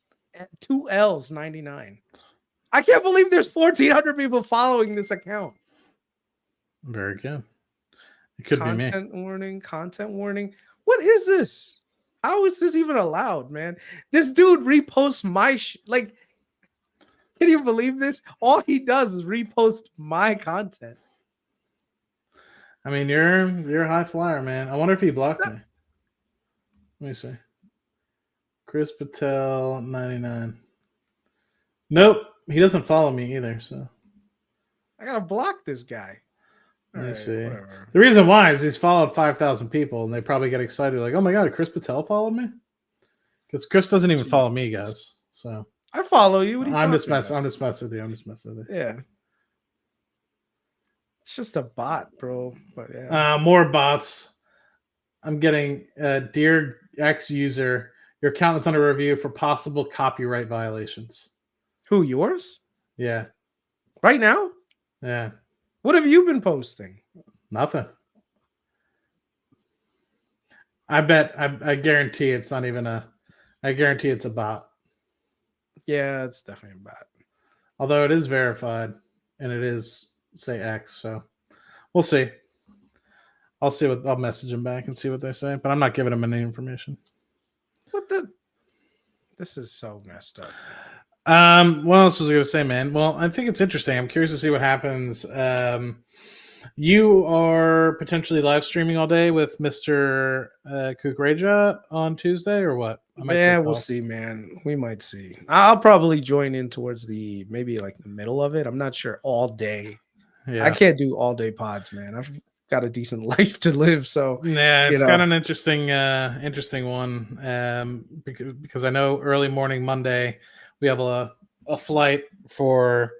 2 L's 99. I can't believe there's 1,400 people following this account. Very good. It could be me. Content warning. What is this? How is this even allowed, man? This dude reposts my like. Can you believe this? All he does is repost my content. I mean, you're a high flyer, man. I wonder if he blocked me. Let me see. Chris Patel 99. Nope, he doesn't follow me either. So I gotta block this guy. Let me right, see. whatever. The reason why is he's followed 5,000 people, and they probably get excited, like, "Oh my god, Chris Patel followed me," because Chris doesn't even follow me, guys. So I follow you. What are you I'm talking just messing. about? I'm just messing with you. I'm just messing with you. Yeah. It's just a bot, bro. But yeah. More bots. I'm getting dear X user, your account is under review for possible copyright violations. Who, yours? Yeah, Right now? yeah, What have you been posting? nothing. I bet. I guarantee it's not even a. I guarantee it's a bot. Yeah, it's definitely a bot. Although it is verified, and it is say X, so we'll see. I'll message them back and see what they say, but I'm not giving them any information. What the? This is so messed up. What else was I going to say, man? Well, I think it's interesting. I'm curious to see what happens. You are potentially live streaming all day with Mr. Kukreja on Tuesday, or what? Yeah, we'll see, man. We might see. I'll probably join in towards the maybe like the middle of it. I'm not sure all day. Yeah. I can't do all day pods, man. I've got a decent life to live, so yeah, it's got an interesting one. Because I know early morning Monday we have a flight for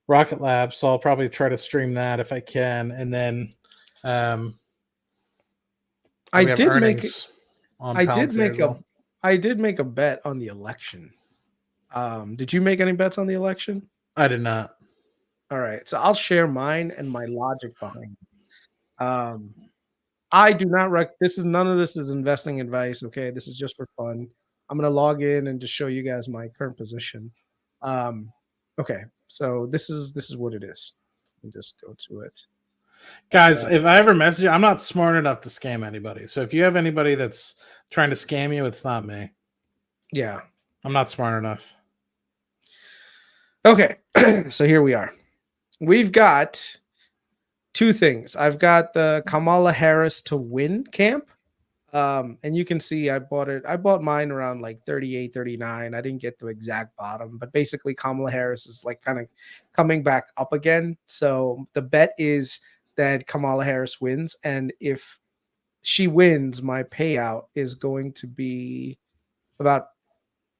Rocket Lab, so I'll probably try to stream that if I can, and then I did make a bet on the election. Did you make any bets on the election? I did not. All right, so I'll share mine and my logic behind it. I do not none of this is investing advice. Okay, this is just for fun. I'm gonna log in and just show you guys my current position. Okay, so this is what it is. Let me just go to it. Guys, if I ever message you, I'm not smart enough to scam anybody. So if you have anybody that's trying to scam you, it's not me. Yeah. I'm not smart enough. Okay, so here we are. We've got two things. I've got the Kamala Harris to win camp. And you can see I bought mine around like 38, 39. I didn't get the exact bottom, but basically Kamala Harris is like kind of coming back up again. So the bet is that Kamala Harris wins. And if she wins, my payout is going to be about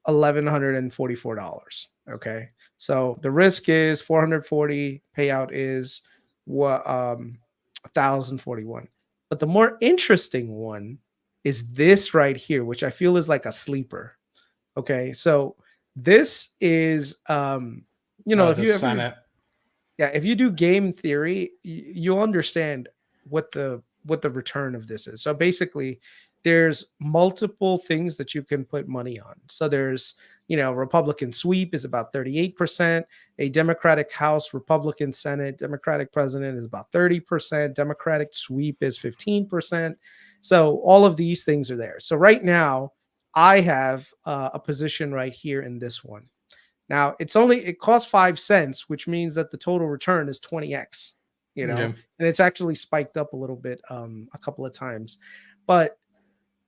$1,144. Okay. So the risk is 440, payout is what 1,041. But the more interesting one is this right here, which I feel is like a sleeper. Okay, so this is if you ever, if you do game theory, you'll understand what the return of this is. So basically, there's multiple things that you can put money on. So there's Republican sweep is about 38%, a Democratic House, Republican Senate, Democratic president is about 30%, Democratic sweep is 15%. So all of these things are there. So right now I have a position right here in this one. Now it costs 5 cents, which means that the total return is 20x, and it's actually spiked up a little bit a couple of times. But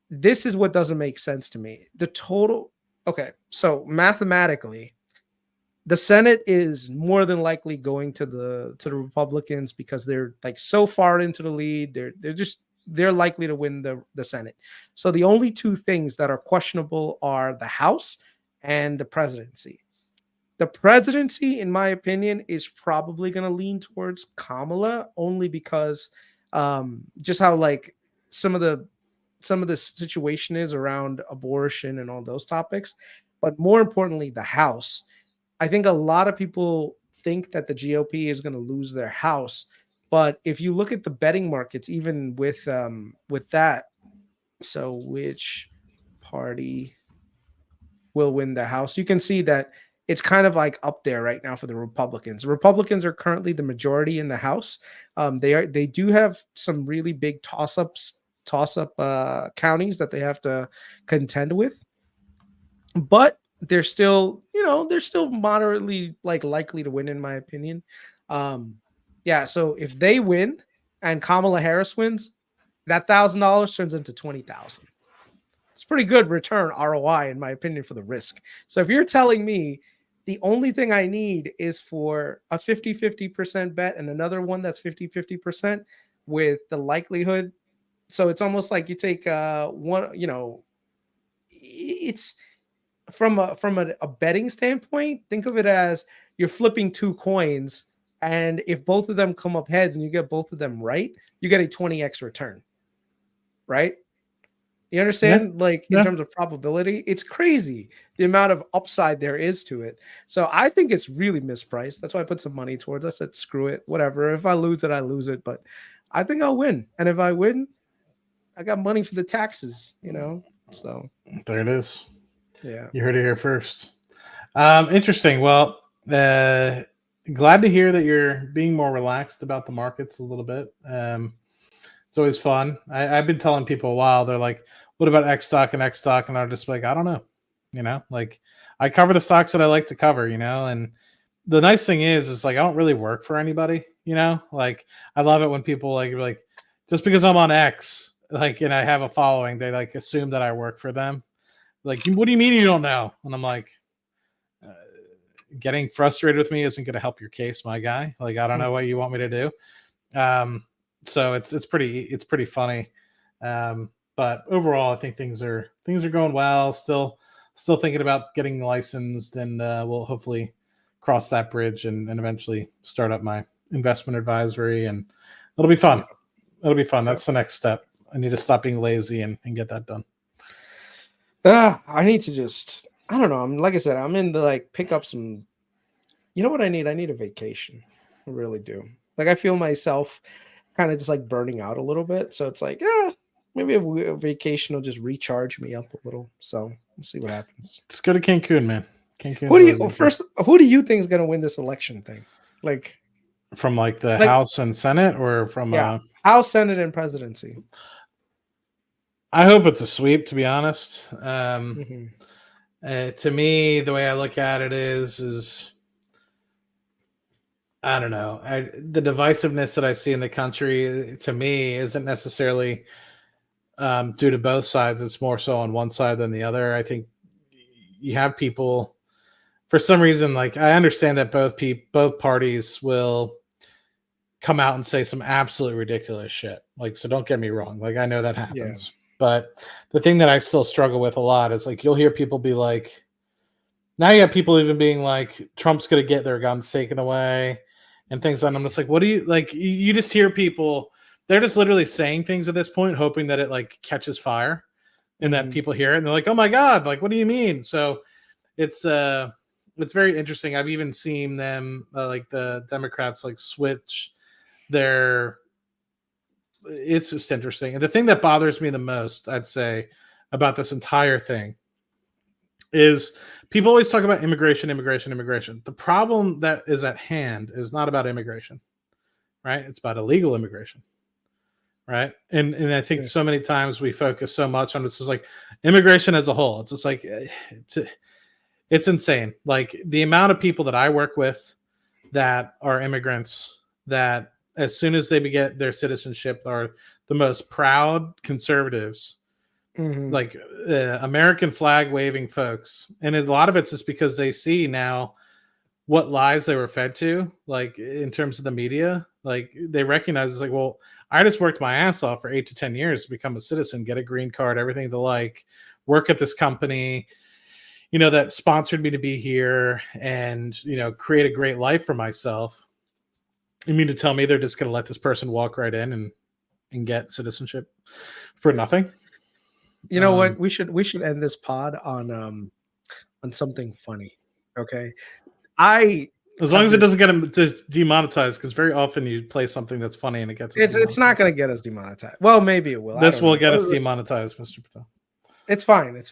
this is what doesn't make sense to me. The total, okay, so mathematically, the Senate is more than likely going to the Republicans because they're like so far into the lead. They're likely to win the Senate. So the only two things that are questionable are the House and the presidency. The presidency, in my opinion, is probably going to lean towards Kamala only because just how like some of the situation is around abortion and all those topics. But more importantly, the House. I think a lot of people think that the GOP is going to lose their House. But if you look at the betting markets, even with that, so which party will win the House? You can see that it's kind of like up there right now for the Republicans. The Republicans are currently the majority in the House. They do have some really big toss-up counties that they have to contend with, but they're still moderately like likely to win, in my opinion. So if they win and Kamala Harris wins, that $1,000 turns into $20,000. It's pretty good return ROI, in my opinion, for the risk. So if you're telling me The only thing I need is for a 50-50% bet and another one that's 50-50% with the likelihood. So it's almost like you take one, it's from a betting standpoint, think of it as you're flipping two coins, and if both of them come up heads and you get both of them right, you get a 20x return. Right? You understand? Like in terms of probability, it's crazy the amount of upside there is to it. So I think it's really mispriced. That's why I put some money towards. I said, screw it, whatever. If I lose it, I lose it. But I think I'll win. And if I win, I got money for the taxes, So there it is. Yeah. You heard it here first. Interesting. Well, glad to hear that you're being more relaxed about the markets a little bit. It's always fun. I've been telling people a while, they're like, what about X stock? And I'm just like, I don't know. Like I cover the stocks that I like to cover, and the nice thing is like, I don't really work for anybody, like I love it when people like just because I'm on X, like, and I have a following, they like assume that I work for them. Like, what do you mean you don't know? And I'm like, getting frustrated with me isn't going to help your case, my guy. Like, I don't know what you want me to do. So it's pretty funny. But overall, I think things are going well. Still thinking about getting licensed, and we'll hopefully cross that bridge and eventually start up my investment advisory, and it'll be fun. That's the next step. I need to stop being lazy and get that done. I need to I don't know. I'm like I said, I'm in the pick up some. You know what I need? I need a vacation. I really do. Like I feel myself kind of just like burning out a little bit. So it's like, maybe a vacation will just recharge me up a little. So we'll see what happens. Let's go to Cancun, man. Cancun. Who do you think is going to win this election thing? Like from the House and Senate, or from House, Senate, and presidency? I hope it's a sweep, to be honest. Mm-hmm. To me, the way I look at it is I don't know. The divisiveness that I see in the country, to me, isn't necessarily due to both sides. It's more so on one side than the other. I think you have people, for some reason, like I understand that both parties will come out and say some absolutely ridiculous shit. Like, so don't get me wrong. Like, I know that happens. Yeah. But the thing that I still struggle with a lot is like, you'll hear people be like, now you have people even being like, Trump's going to get their guns taken away and things. And I'm just like, what do you like? You just hear people, they're just literally saying things at this point, hoping that it like catches fire and that people hear it. And they're like, oh my God, like, what do you mean? So it's very interesting. I've even seen them, like the Democrats, like switch their, it's just interesting. And the thing that bothers me the most, I'd say, about this entire thing is people always talk about immigration. The problem that is at hand is not about immigration, right? It's about illegal immigration, right? And I think so many times we focus so much on this is like immigration as a whole. It's just like, it's insane. Like the amount of people that I work with that are immigrants that as soon as they get their citizenship are the most proud conservatives, like American flag waving folks. And a lot of it's just because they see now what lies they were fed to, like in terms of the media. Like they recognize it's like, well, I just worked my ass off for 8 to 10 years to become a citizen, get a green card, everything to like work at this company, that sponsored me to be here and, create a great life for myself. You mean to tell me they're just going to let this person walk right in and get citizenship for nothing? You know what? We should end this pod on something funny. Okay. As long as it doesn't get demonetized, because very often you play something that's funny and it gets it's not going to get us demonetized. Well, maybe it will. This will get us demonetized, Mr. Patel. It's fine.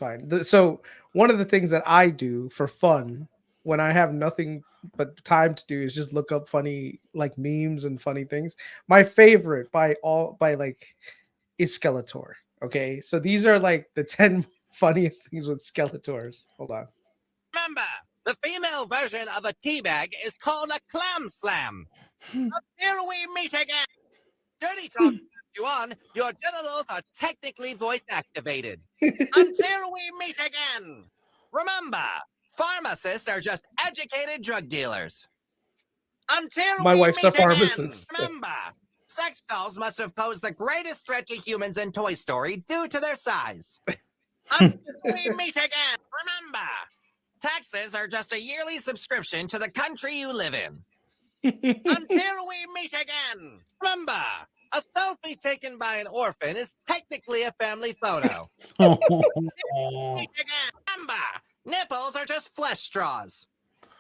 So one of the things that I do for fun when I have nothing but time to do is just look up funny like memes and funny things. My favorite is Skeletor. Okay, so these are like the 10 funniest things with Skeletors. Hold on. Remember, the female version of a teabag is called a clam slam. Until we meet again. Dirty talk you on, your genitals are technically voice activated. Until we meet again. Remember, Pharmacists are just educated drug dealers. Until My we wife's a meet again, pharmacist. remember, sex dolls must have posed the greatest threat to humans in Toy Story due to their size. Until we meet again, remember, taxes are just a yearly subscription to the country you live in. Until we meet again, remember, a selfie taken by an orphan is technically a family photo. Meet again, remember, nipples are just flesh straws.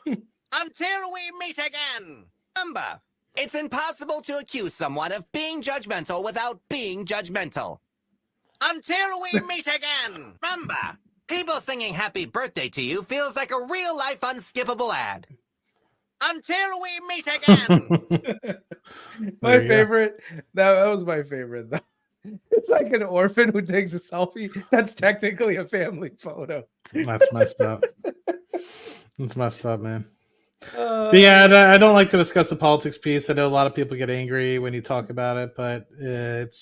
Until we meet again, remember, it's impossible to accuse someone of being judgmental without being judgmental. Until we meet again, remember, people singing happy birthday to you feels like a real-life unskippable ad. Until we meet again. My favorite. That was my favorite, though. It's like an orphan who takes a selfie. That's technically a family photo. That's messed up. It's messed up, man. But yeah, I don't like to discuss the politics piece. I know a lot of people get angry when you talk about it, but it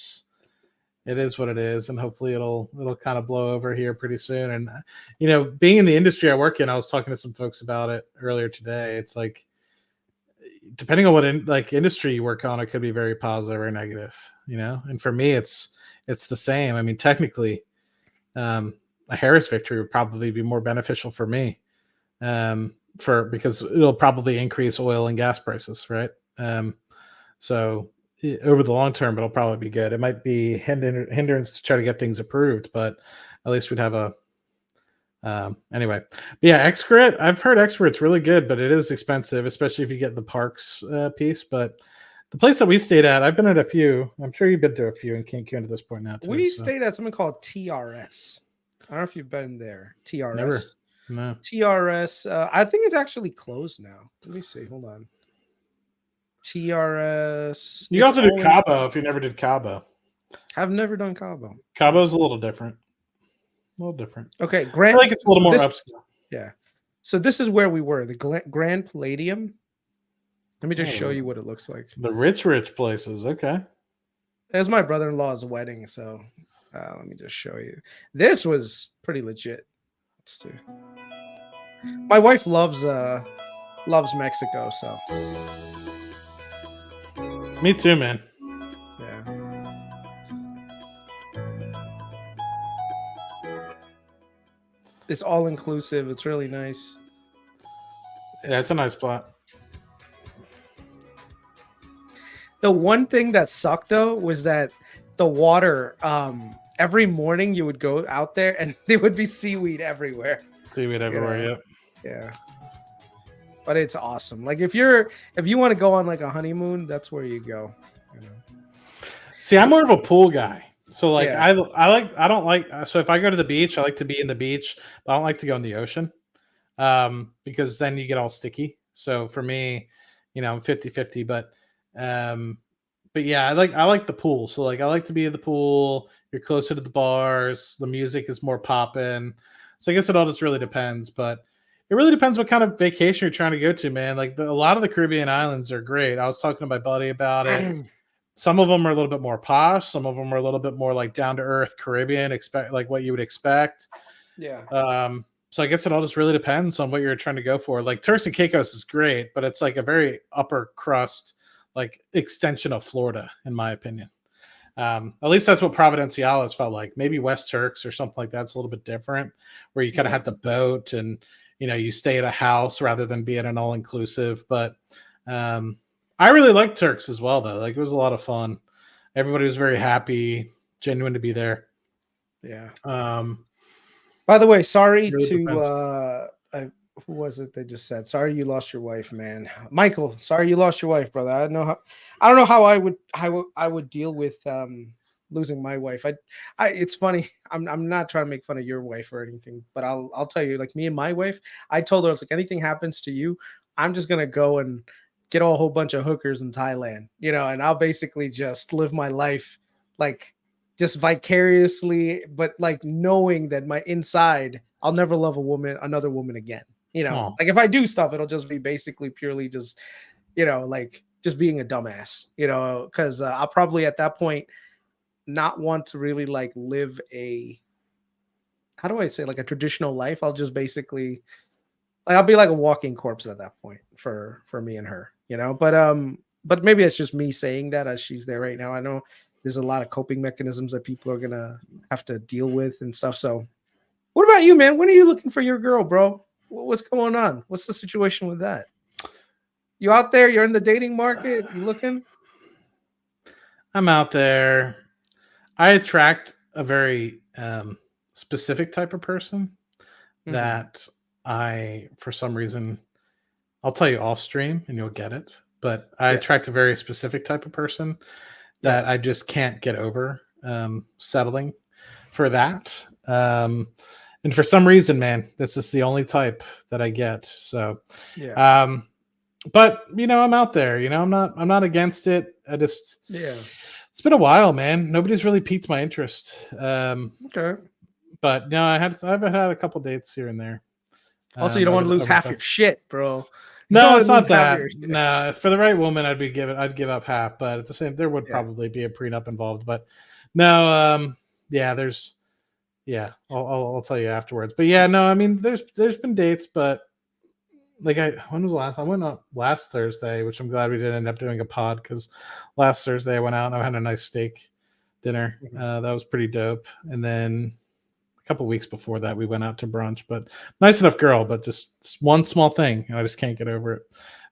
is what it is, and hopefully it'll kind of blow over here pretty soon. And you know, being in the industry I work in, I was talking to some folks about it earlier today. It's like, depending on what industry you work on, it could be very positive or negative, you know. And for me, it's the same. I mean, technically, a Harris victory would probably be more beneficial for me, because it'll probably increase oil and gas prices, right? So over the long term, it'll probably be good. It might be hindrance to try to get things approved, but at least we'd have a anyway. But yeah, Xgrit, I've heard Xgrit's really good, but it is expensive, especially if you get the parks piece. But the place that we stayed at, I've been at a few. I'm sure you've been to a few in Cancun at this point now too. We stayed at something called TRS. I don't know if you've been there. TRS. Never. No. TRS. I think it's actually closed now. Let me see. Hold on. TRS. You also did Cabo if you never did Cabo. I've never done Cabo. Cabo's a little different. A little different. Okay, I think it's a little more upscale. Yeah. So this is where we were, the Grand Palladium. Let me just show you what it looks like. The rich places. Okay. It was my brother-in-law's wedding, so let me just show you. This was pretty legit. Let's see. My wife loves Mexico, so. Me too, man. Yeah. It's all inclusive. It's really nice. Yeah, it's a nice spot. The one thing that sucked though was that the water, every morning you would go out there and there would be seaweed everywhere. Seaweed everywhere, yep. Yeah. But it's awesome. Like if you want to go on like a honeymoon, that's where you go. You know? See, I'm more of a pool guy. So like Yeah. I don't like so if I go to the beach, I like to be in the beach, but I don't like to go in the ocean. Because then you get all sticky. So for me, you know, I'm 50-50, but yeah, I like the pool. So like I like to be in the pool, you're closer to the bars, the music is more popping. So I guess it all just really depends, but it really depends what kind of vacation you're trying to go to, man. Like a lot of the Caribbean islands are great. I was talking to my buddy about it. Some of them are a little bit more posh. Some of them are a little bit more like down to earth Caribbean, expect like what you would expect. Yeah. So I guess it all just really depends on what you're trying to go for. Like Turks and Caicos is great, but it's like a very upper crust, like extension of Florida, in my opinion. At least that's what Providenciales felt like. Maybe West Turks or something like that's a little bit different, where you kind of have the boat and you know you stay at a house rather than be at an all inclusive. But I really liked Turks as well, though. Like it was a lot of fun. Everybody was very happy, genuine to be there. Yeah. By the way, sorry really to who was it that just said sorry you lost your wife, man? Michael, sorry you lost your wife, brother. I don't know how I would deal with losing my wife. It's funny. I'm not trying to make fun of your wife or anything, but I'll tell you, like me and my wife, I told her, I was like, anything happens to you, I'm just gonna go and get a whole bunch of hookers in Thailand, you know, and I'll basically just live my life like just vicariously, but like knowing that my inside, I'll never love another woman again. You know, like if I do stuff, it'll just be basically purely just, you know, like just being a dumbass, you know, because I'll probably at that point not want to really like live how do I say, like a traditional life. I'll just basically Like I'll be like a walking corpse at that point for me and her, you know. But maybe it's just me saying that as she's there right now. I know there's a lot of coping mechanisms that people are gonna have to deal with and stuff. So, what about you, man? When are you looking for your girl, bro? What's going on? What's the situation with that? You out there? You're in the dating market? You looking? I'm out there. I attract a very specific type of person that I, for some reason, I'll tell you off stream and you'll get it. But I attract a very specific type of person that I just can't get over settling for that. And for some reason, man, this is the only type that I get. So, but you know, I'm out there. You know, I'm not against it. I just it's been a while, man. Nobody's really piqued my interest. Okay. But no, I've had a couple dates here and there. Also, you don't want to lose half your shit, bro. No, it's not that. No, for the right woman, I'd give up half. But at the same, there would probably be a prenup involved. But no, I'll tell you afterwards. But yeah, no, I mean, there's been dates, but like when was the last? I went out last Thursday, which I'm glad we didn't end up doing a pod because last Thursday I went out and I had a nice steak dinner. That was pretty dope. And then a couple weeks before that we went out to brunch, but nice enough girl, but just one small thing and I just can't get over it.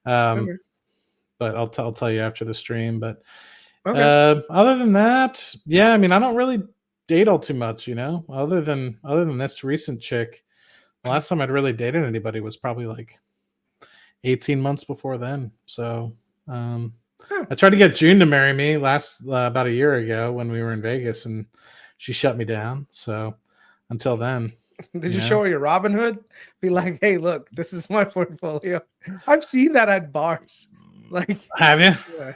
But I'll tell you after the stream. But other than that, yeah, I mean, I don't really date all too much, you know, other than this recent chick. The last time I'd really dated anybody was probably like 18 months before then. So I tried to get June to marry me about a year ago when we were in Vegas, and she shut me down. So until then. Did you show her your Robin Hood? Be like, hey, look, this is my portfolio. I've seen that at bars. Like, have you? Yeah.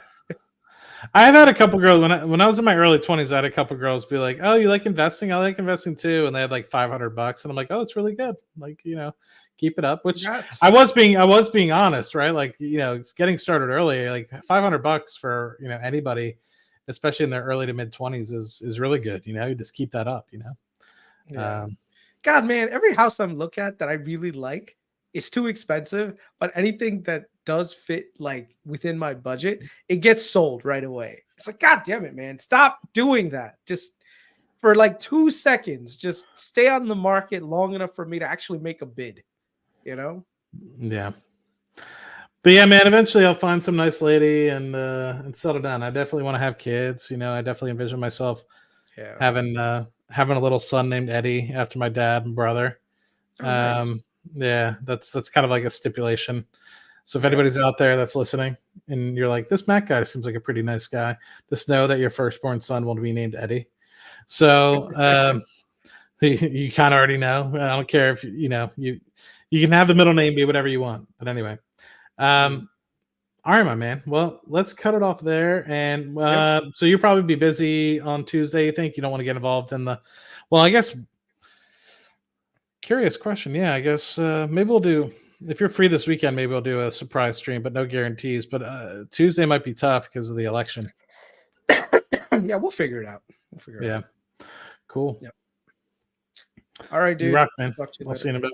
I've had a couple girls when I was in my early 20s. I had a couple girls be like, "Oh, you like investing? I like investing too." And they had like $500, and I'm like, "Oh, it's really good. Like, you know, keep it up." Which I was being honest, right? Like, you know, it's getting started early. Like $500 for, you know, anybody, especially in their early to mid 20s, is really good. You know, you just keep that up. You know. Yeah. God, man, every house I'm look at that I really like, it's too expensive, but anything that does fit like within my budget, it gets sold right away. It's like, God damn it, man, stop doing that. Just for like 2 seconds, just stay on the market long enough for me to actually make a bid, you know? Yeah. But yeah, man, eventually I'll find some nice lady and settle down. I definitely want to have kids. You know, I definitely envision myself having a little son named Eddie after my dad and brother. Nice. Yeah, that's kind of like a stipulation. So if anybody's out there that's listening and you're like, this Matt guy seems like a pretty nice guy, just know that your firstborn son will be named Eddie. So you kind of already know. I don't care if you can have the middle name be whatever you want. But anyway, all right, my man. Well, let's cut it off there. And so you'll probably be busy on Tuesday. You think you don't want to get involved in I guess. Curious question. Yeah, I guess maybe we'll do, if you're free this weekend, maybe we'll do a surprise stream, but no guarantees. But Tuesday might be tough because of the election. Yeah, we'll figure it out. Cool. Yep. All right, dude. You rock, man. I'll see you in a bit.